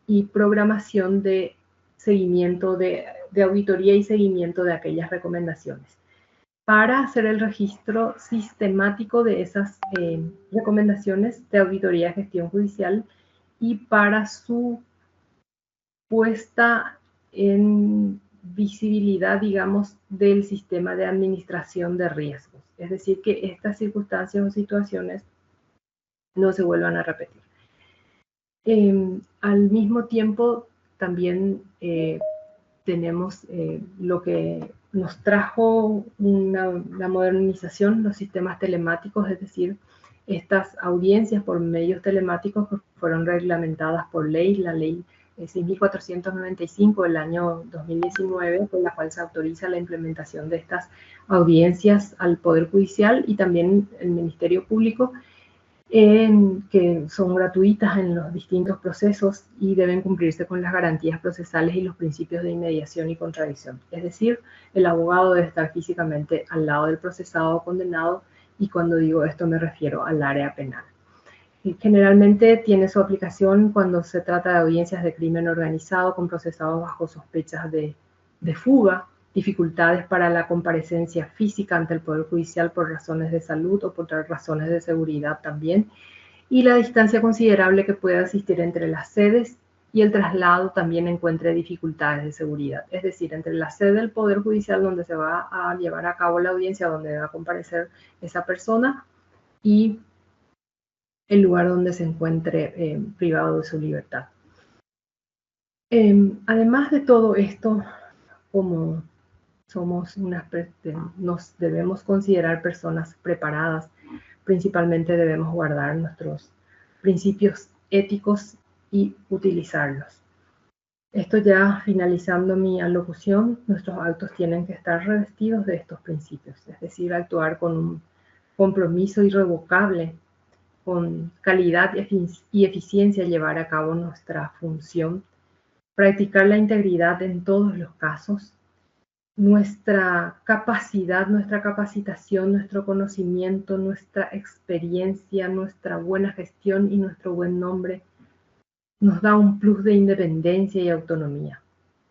y Programación de seguimiento de auditoría y seguimiento de aquellas recomendaciones, para hacer el registro sistemático de esas recomendaciones de auditoría de gestión judicial y para su puesta en visibilidad, digamos, del sistema de administración de riesgos. Es decir, que estas circunstancias o situaciones no se vuelvan a repetir. Al mismo tiempo, también tenemos lo que nos trajo la modernización, los sistemas telemáticos, es decir, estas audiencias por medios telemáticos que fueron reglamentadas por ley, la ley 6.495 del año 2019, con la cual se autoriza la implementación de estas audiencias al Poder Judicial y también el Ministerio Público, que son gratuitas en los distintos procesos y deben cumplirse con las garantías procesales y los principios de inmediación y contradicción. Es decir, el abogado debe estar físicamente al lado del procesado o condenado, y cuando digo esto me refiero al área penal. Y generalmente tiene su aplicación cuando se trata de audiencias de crimen organizado con procesados bajo sospechas de fuga, dificultades para la comparecencia física ante el Poder Judicial por razones de salud o por razones de seguridad también, y la distancia considerable que puede existir entre las sedes y el traslado también encuentre dificultades de seguridad. Es decir, entre la sede del Poder Judicial donde se va a llevar a cabo la audiencia, donde va a comparecer esa persona, y el lugar donde se encuentre privado de su libertad. Además de todo esto, como nos debemos considerar personas preparadas, principalmente debemos guardar nuestros principios éticos y utilizarlos. Esto ya finalizando mi alocución, nuestros actos tienen que estar revestidos de estos principios, es decir, actuar con un compromiso irrevocable, con calidad y eficiencia llevar a cabo nuestra función, practicar la integridad en todos los casos, nuestra capacidad, nuestra capacitación, nuestro conocimiento, nuestra experiencia, nuestra buena gestión y nuestro buen nombre nos da un plus de independencia y autonomía.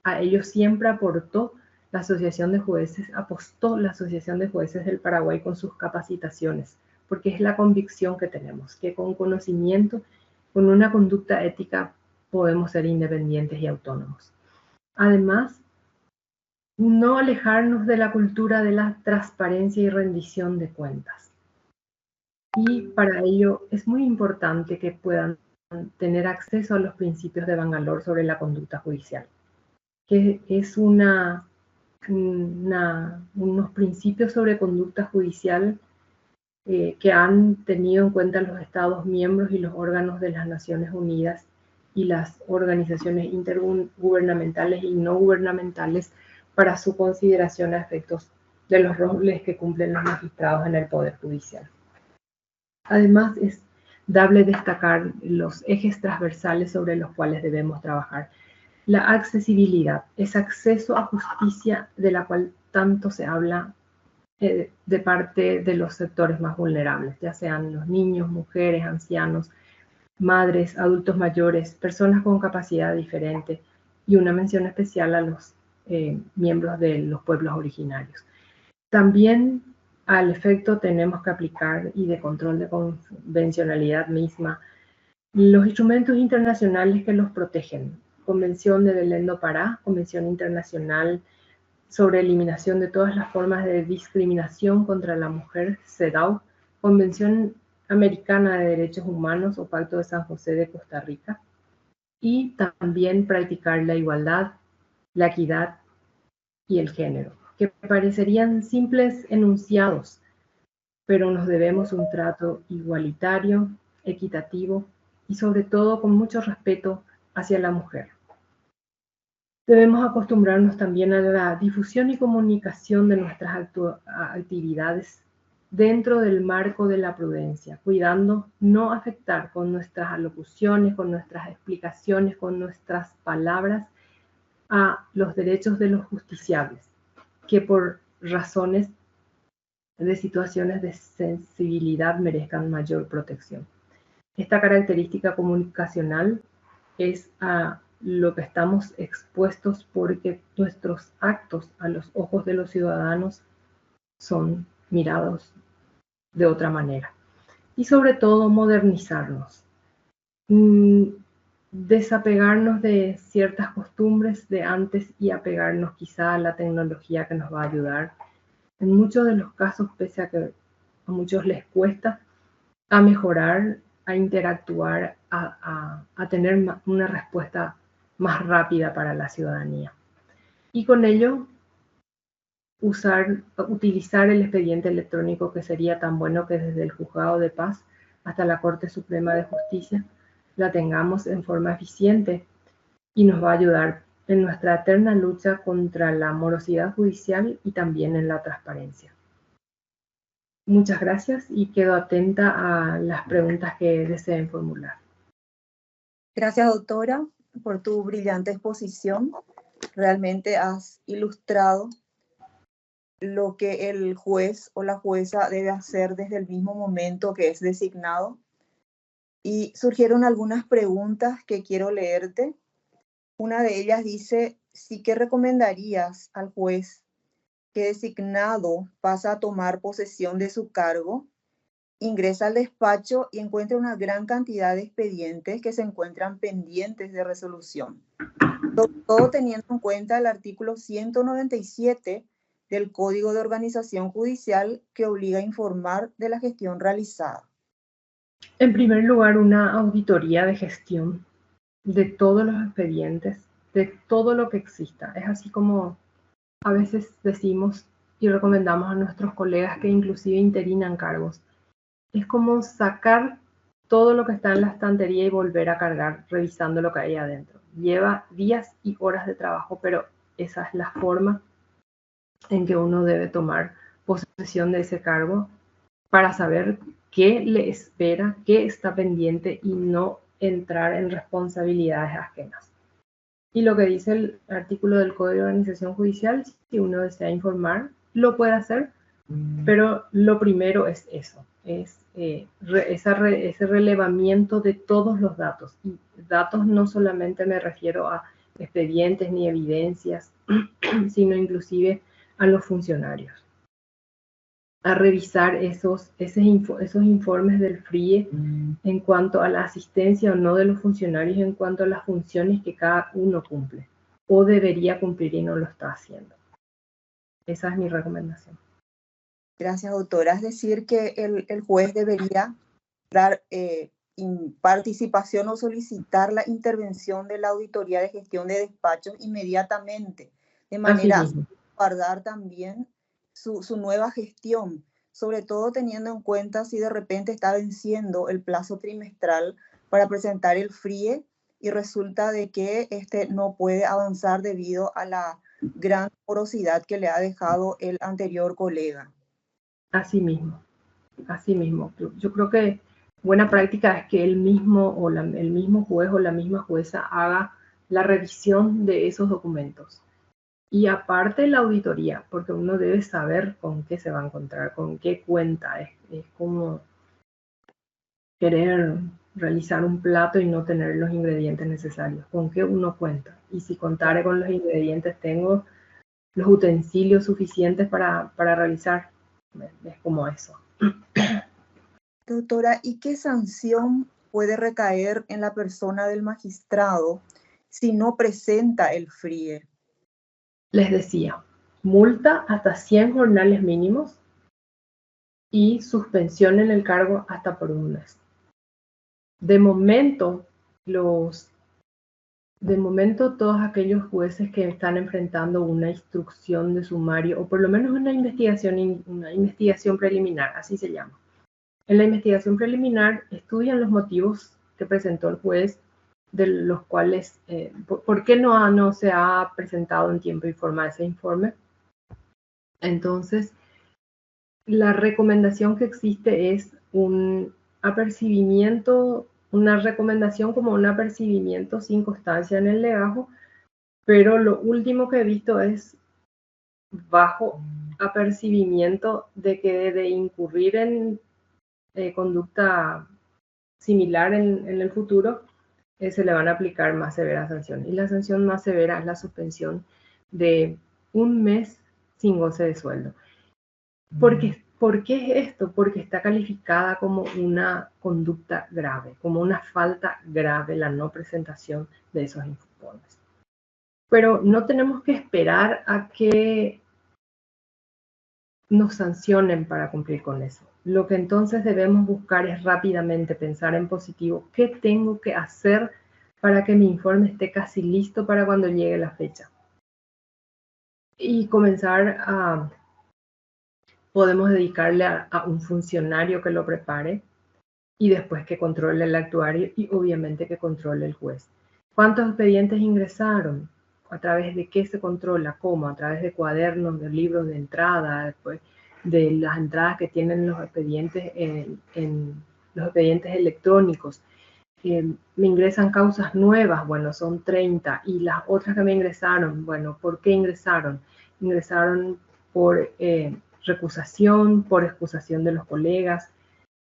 A ello siempre apostó la Asociación de Jueces del Paraguay con sus capacitaciones, porque es la convicción que tenemos, que con conocimiento, con una conducta ética, podemos ser independientes y autónomos. Además, no alejarnos de la cultura de la transparencia y rendición de cuentas. Y para ello es muy importante que puedan tener acceso a los principios de Bangalore sobre la conducta judicial, que es unos principios sobre conducta judicial que han tenido en cuenta los Estados miembros y los órganos de las Naciones Unidas y las organizaciones intergubernamentales y no gubernamentales para su consideración a efectos de los roles que cumplen los magistrados en el Poder Judicial. Además, es dable destacar los ejes transversales sobre los cuales debemos trabajar. La accesibilidad, ese acceso a justicia de la cual tanto se habla de parte de los sectores más vulnerables, ya sean los niños, mujeres, ancianos, madres, adultos mayores, personas con capacidad diferente, y una mención especial a los miembros de los pueblos originarios. También al efecto tenemos que aplicar y de control de convencionalidad misma los instrumentos internacionales que los protegen. Convención de Belém do Pará, Convención Internacional sobre Eliminación de todas las formas de discriminación contra la mujer, CEDAW, Convención Americana de Derechos Humanos o Pacto de San José de Costa Rica, y también practicar la igualdad, la equidad y el género, que parecerían simples enunciados, pero nos debemos un trato igualitario, equitativo y sobre todo con mucho respeto hacia la mujer. Debemos acostumbrarnos también a la difusión y comunicación de nuestras actividades dentro del marco de la prudencia, cuidando no afectar con nuestras alocuciones, con nuestras explicaciones, con nuestras palabras a los derechos de los justiciables, que por razones de situaciones de sensibilidad merezcan mayor protección. Esta característica comunicacional es a lo que estamos expuestos porque nuestros actos a los ojos de los ciudadanos son mirados de otra manera. Y sobre todo modernizarnos, desapegarnos de ciertas costumbres de antes y apegarnos quizá a la tecnología que nos va a ayudar. En muchos de los casos, pese a que a muchos les cuesta, a mejorar, a interactuar, a tener una respuesta más rápida para la ciudadanía. Y con ello, utilizar el expediente electrónico, que sería tan bueno que desde el Juzgado de Paz hasta la Corte Suprema de Justicia la tengamos en forma eficiente y nos va a ayudar en nuestra eterna lucha contra la morosidad judicial y también en la transparencia. Muchas gracias y quedo atenta a las preguntas que deseen formular. Gracias, doctora, por tu brillante exposición. Realmente has ilustrado lo que el juez o la jueza debe hacer desde el mismo momento que es designado. Y surgieron algunas preguntas que quiero leerte. Una de ellas dice, ¿sí que recomendarías al juez que designado pasa a tomar posesión de su cargo, ingresa al despacho y encuentra una gran cantidad de expedientes que se encuentran pendientes de resolución? Todo teniendo en cuenta el artículo 197 del Código de Organización Judicial que obliga a informar de la gestión realizada? En primer lugar, una auditoría de gestión de todos los expedientes, de todo lo que exista. Es así como a veces decimos y recomendamos a nuestros colegas que inclusive interinan cargos. Es como sacar todo lo que está en la estantería y volver a cargar revisando lo que hay adentro. Lleva días y horas de trabajo, pero esa es la forma en que uno debe tomar posesión de ese cargo para saber qué le espera, qué está pendiente y no entrar en responsabilidades ajenas. Y lo que dice el artículo del Código de Organización Judicial, si uno desea informar, lo puede hacer, pero lo primero es eso, es ese relevamiento de todos los datos. Y datos no solamente me refiero a expedientes ni evidencias, sino inclusive a los funcionarios. A revisar esos informes del FRIE en cuanto a la asistencia o no de los funcionarios, en cuanto a las funciones que cada uno cumple o debería cumplir y no lo está haciendo. Esa es mi recomendación. Gracias, doctora. Es decir, que el juez debería dar participación o solicitar la intervención de la auditoría de gestión de despachos inmediatamente, de manera a guardar también su nueva gestión, sobre todo teniendo en cuenta si de repente está venciendo el plazo trimestral para presentar el FRIE y resulta de que no puede avanzar debido a la gran porosidad que le ha dejado el anterior colega. Así mismo. Yo creo que buena práctica es que el mismo juez o la misma jueza haga la revisión de esos documentos. Y aparte la auditoría, porque uno debe saber con qué se va a encontrar, con qué cuenta. Es como querer realizar un plato y no tener los ingredientes necesarios. ¿Con qué uno cuenta? Y si contare con los ingredientes, tengo los utensilios suficientes para realizar. Es como eso. Doctora, ¿y qué sanción puede recaer en la persona del magistrado si no presenta el FRIE? Les decía, multa hasta 100 jornales mínimos y suspensión en el cargo hasta por un mes. De momento, todos aquellos jueces que están enfrentando una instrucción de sumario o por lo menos una investigación preliminar, así se llama. En la investigación preliminar estudian los motivos que presentó el juez, de los cuales, ¿por qué no se ha presentado en tiempo y forma ese informe? Entonces, la recomendación que existe es un apercibimiento, una recomendación como un apercibimiento sin constancia en el legajo, pero lo último que he visto es bajo apercibimiento de que de incurrir en conducta similar en el futuro, se le van a aplicar más severas sanciones. Y la sanción más severa es la suspensión de un mes sin goce de sueldo. ¿Por qué es esto? Porque está calificada como una conducta grave, como una falta grave la no presentación de esos informes. Pero no tenemos que esperar a que nos sancionen para cumplir con eso. Lo que entonces debemos buscar es rápidamente pensar en positivo. ¿Qué tengo que hacer para que mi informe esté casi listo para cuando llegue la fecha? Y podemos dedicarle a un funcionario que lo prepare y después que controle el actuario y obviamente que controle el juez. ¿Cuántos expedientes ingresaron? ¿A través de qué se controla? ¿Cómo? A través de cuadernos, de libros de entrada, después de las entradas que tienen los expedientes en los expedientes electrónicos. Me ingresan causas nuevas, bueno, son 30, y las otras que me ingresaron, bueno, ¿por qué ingresaron? Ingresaron por recusación, por excusación de los colegas.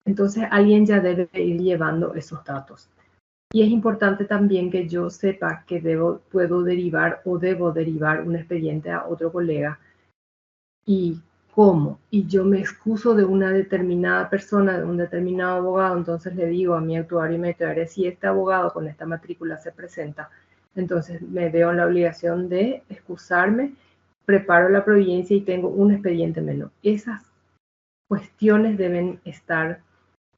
Entonces alguien ya debe ir llevando esos datos. Y es importante también que yo sepa que puedo derivar o debo derivar un expediente a otro colega y cómo. Y yo me excuso de una determinada persona, de un determinado abogado, entonces le digo a mi actuario y mi actuaria, si este abogado con esta matrícula se presenta, entonces me veo en la obligación de excusarme preparo la providencia y tengo un expediente menos. Esas cuestiones deben estar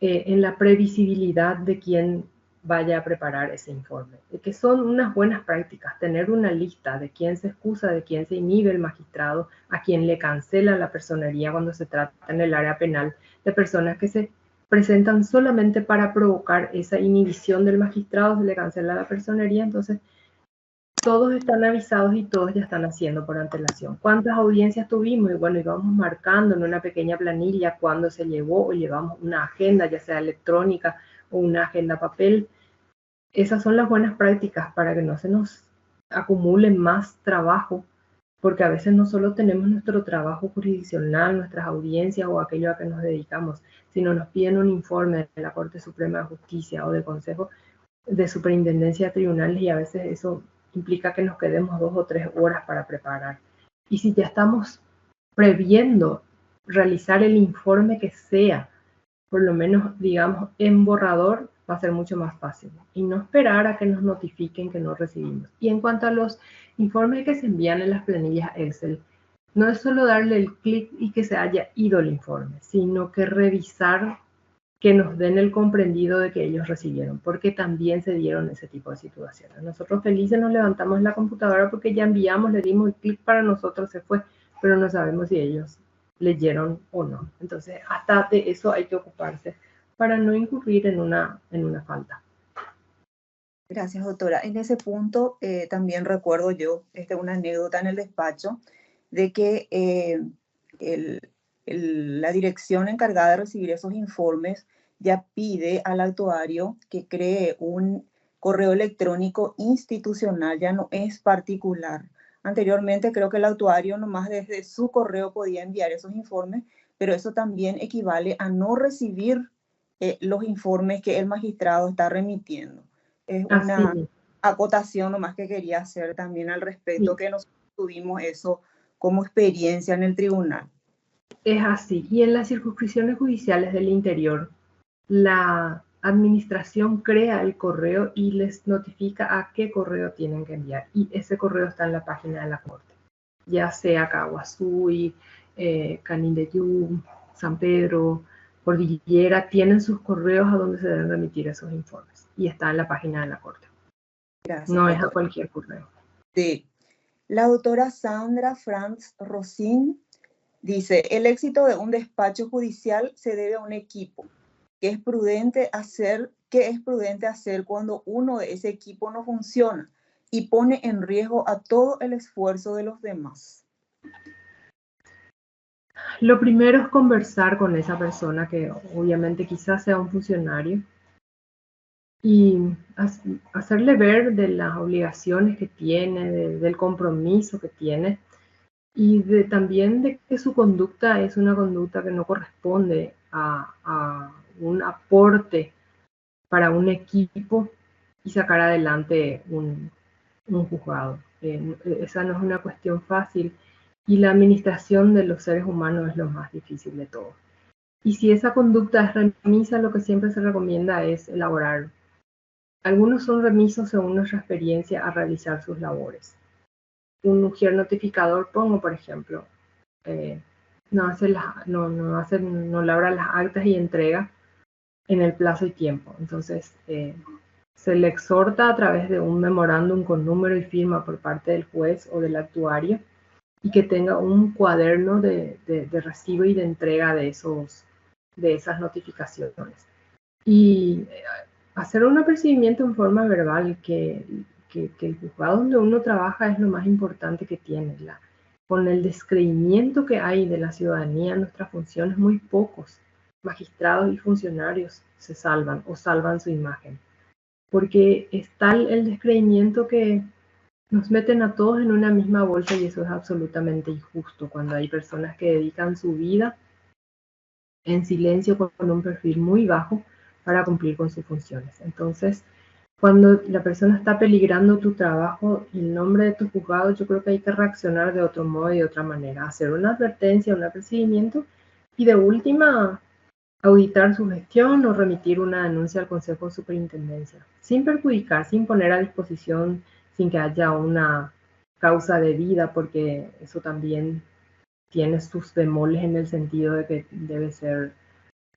en la previsibilidad de quién vaya a preparar ese informe, que son unas buenas prácticas, tener una lista de quién se excusa, de quién se inhibe el magistrado, a quién le cancela la personería cuando se trata en el área penal de personas que se presentan solamente para provocar esa inhibición del magistrado, se le cancela la personería, entonces todos están avisados y todos ya están haciendo por antelación. ¿Cuántas audiencias tuvimos? Y bueno, íbamos marcando en una pequeña planilla cuándo se llevó o llevamos una agenda, ya sea electrónica o una agenda papel. Esas son las buenas prácticas para que no se nos acumule más trabajo, porque a veces no solo tenemos nuestro trabajo jurisdiccional, nuestras audiencias o aquello a que nos dedicamos, sino nos piden un informe de la Corte Suprema de Justicia o del Consejo de Superintendencia de Tribunales y a veces eso implica que nos quedemos 2 o 3 horas para preparar. Y si ya estamos previendo realizar el informe que sea, por lo menos, digamos, en borrador, va a ser mucho más fácil. Y no esperar a que nos notifiquen que no recibimos. Y en cuanto a los informes que se envían en las planillas Excel, no es solo darle el clic y que se haya ido el informe, sino que revisar que nos den el comprendido de que ellos recibieron, porque también se dieron ese tipo de situaciones. Nosotros felices nos levantamos en la computadora porque ya enviamos, le dimos el clic para nosotros, se fue, pero no sabemos si ellos leyeron o no. Entonces, hasta de eso hay que ocuparse para no incurrir en una falta. Gracias, doctora. En ese punto también recuerdo yo una anécdota en el despacho de que la dirección encargada de recibir esos informes ya pide al actuario que cree un correo electrónico institucional, ya no es particular. Anteriormente creo que el actuario nomás desde su correo podía enviar esos informes, pero eso también equivale a no recibir los informes que el magistrado está remitiendo. Es una acotación nomás que quería hacer también al respecto, sí, que nosotros tuvimos eso como experiencia en el tribunal. Es así. Y en las circunscripciones judiciales del interior, la administración crea el correo y les notifica a qué correo tienen que enviar. Y ese correo está en la página de la Corte. Ya sea Caguazú, Canindeyú, San Pedro, Cordillera, tienen sus correos a donde se deben remitir esos informes. Y está en la página de la Corte. Gracias, no doctora. Es a cualquier correo. Sí. La doctora Sandra Franz Rosin dice, el éxito de un despacho judicial se debe a un equipo. ¿Qué es prudente hacer cuando uno de ese equipo no funciona y pone en riesgo a todo el esfuerzo de los demás? Lo primero es conversar con esa persona que obviamente quizás sea un funcionario y hacerle ver de las obligaciones que tiene, del compromiso que tiene y también de que su conducta es una conducta que no corresponde a un aporte para un equipo y sacar adelante un juzgado. Esa no es una cuestión fácil y la administración de los seres humanos es lo más difícil de todo. Y si esa conducta es remisa, lo que siempre se recomienda es elaborar. Algunos son remisos según nuestra experiencia a realizar sus labores. Un ujier notificador, pongo por ejemplo, no labra las actas y entrega en el plazo y tiempo. Entonces, se le exhorta a través de un memorándum con número y firma por parte del juez o del actuario y que tenga un cuaderno de recibo y de entrega de esas notificaciones. Y hacer un apercibimiento en forma verbal que el juzgado donde uno trabaja es lo más importante que tiene. Con el descreimiento que hay de la ciudadanía en nuestras funciones, muy pocos magistrados y funcionarios se salvan o salvan su imagen. Porque es tal el descreimiento que nos meten a todos en una misma bolsa y eso es absolutamente injusto cuando hay personas que dedican su vida en silencio con un perfil muy bajo para cumplir con sus funciones. Entonces, cuando la persona está peligrando tu trabajo en nombre de tu juzgado, yo creo que hay que reaccionar de otro modo y de otra manera, hacer una advertencia, un apercibimiento y de última auditar su gestión o remitir una denuncia al Consejo de Superintendencia, sin perjudicar, sin poner a disposición, sin que haya una causa de vida, porque eso también tiene sus bemoles en el sentido de que debe ser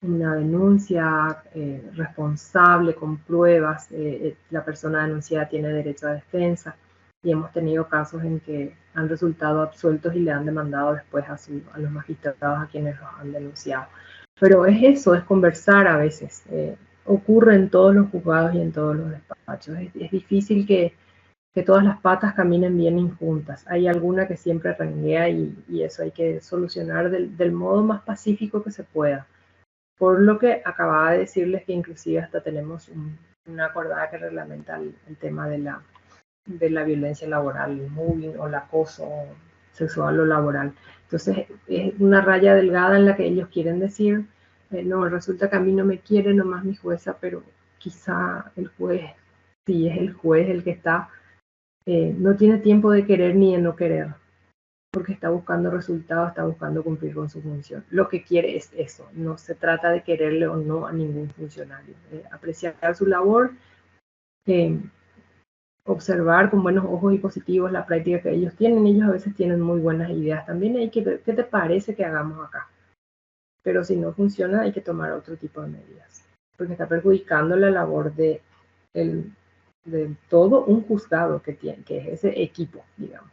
una denuncia responsable, con pruebas, la persona denunciada tiene derecho a defensa, y hemos tenido casos en que han resultado absueltos y le han demandado después a los magistrados a quienes los han denunciado. Pero es eso, es conversar a veces. Ocurre en todos los juzgados y en todos los despachos. Es difícil que todas las patas caminen bien juntas. Hay alguna que siempre renguea y eso hay que solucionar del modo más pacífico que se pueda. Por lo que acababa de decirles que inclusive hasta tenemos una acordada que reglamenta el tema de la violencia laboral, el mobbing o el acoso sexual o laboral. Entonces es una raya delgada en la que ellos quieren decir, no, resulta que a mí no me quiere nomás mi jueza, pero quizá el juez, si es el juez el que está, no tiene tiempo de querer ni de no querer, porque está buscando resultados, está buscando cumplir con su función. Lo que quiere es eso, no se trata de quererle o no a ningún funcionario, apreciar su labor, observar con buenos ojos y positivos la práctica que ellos tienen. Ellos a veces tienen muy buenas ideas también, hay que ver qué te parece que hagamos acá. Pero si no funciona hay que tomar otro tipo de medidas, porque está perjudicando la labor de todo un juzgado que es ese equipo, digamos.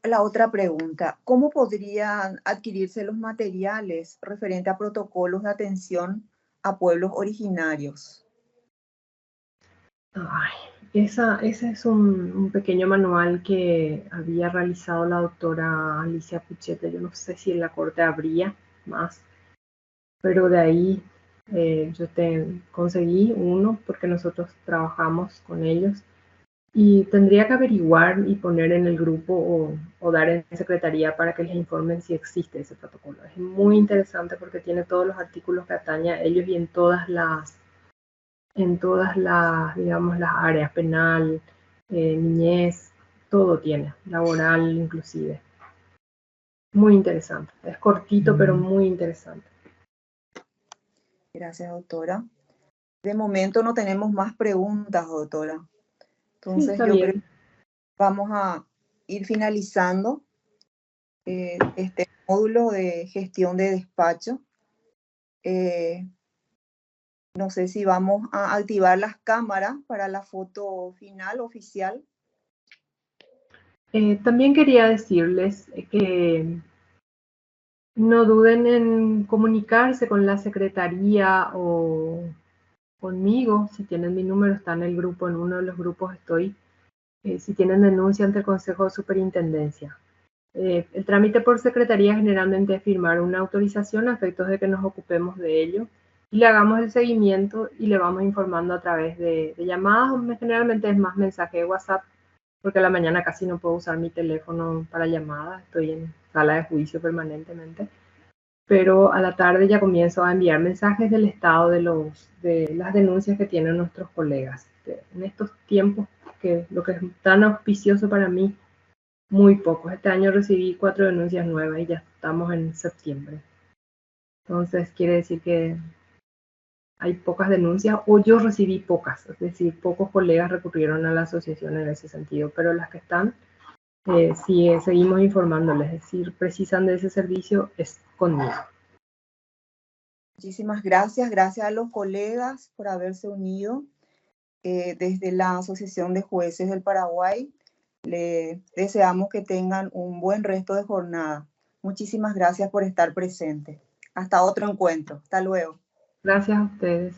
La otra pregunta, ¿cómo podrían adquirirse los materiales referentes a protocolos de atención a pueblos originarios? Ese es un pequeño manual que había realizado la doctora Alicia Puchete. Yo no sé si en la corte habría más, pero de ahí yo conseguí uno porque nosotros trabajamos con ellos. Y tendría que averiguar y poner en el grupo o dar en secretaría para que les informen si existe ese protocolo. Es muy interesante porque tiene todos los artículos que atañe a ellos y en todas las, digamos, las áreas, penal, niñez, todo tiene, laboral inclusive. Muy interesante. Es cortito, pero muy interesante. Gracias, doctora. De momento no tenemos más preguntas, doctora. Entonces Sí, yo creo que vamos a ir finalizando este módulo de gestión de despacho. No sé si vamos a activar las cámaras para la foto final oficial. También quería decirles que no duden en comunicarse con la secretaría o conmigo. Si tienen mi número, está en el grupo, en uno de los grupos estoy. Si tienen denuncia ante el Consejo de Superintendencia. El trámite por secretaría generalmente es firmar una autorización a efectos de que nos ocupemos de ello y le hagamos el seguimiento y le vamos informando a través de llamadas. Generalmente es más mensaje de WhatsApp, porque a la mañana casi no puedo usar mi teléfono para llamadas, estoy en sala de juicio permanentemente, pero a la tarde ya comienzo a enviar mensajes del estado de las denuncias que tienen nuestros colegas. En estos tiempos, que lo que es tan auspicioso para mí, muy pocos. Este año recibí 4 denuncias nuevas y ya estamos en septiembre. Entonces quiere decir que hay pocas denuncias o yo recibí pocas, es decir, pocos colegas recurrieron a la asociación en ese sentido, pero las que están, sí, seguimos informándoles, es decir, precisan de ese servicio, es conmigo. Muchísimas gracias. Gracias a los colegas por haberse unido desde la Asociación de Jueces del Paraguay. Le deseamos que tengan un buen resto de jornada. Muchísimas gracias por estar presente. Hasta otro encuentro. Hasta luego. Gracias a ustedes.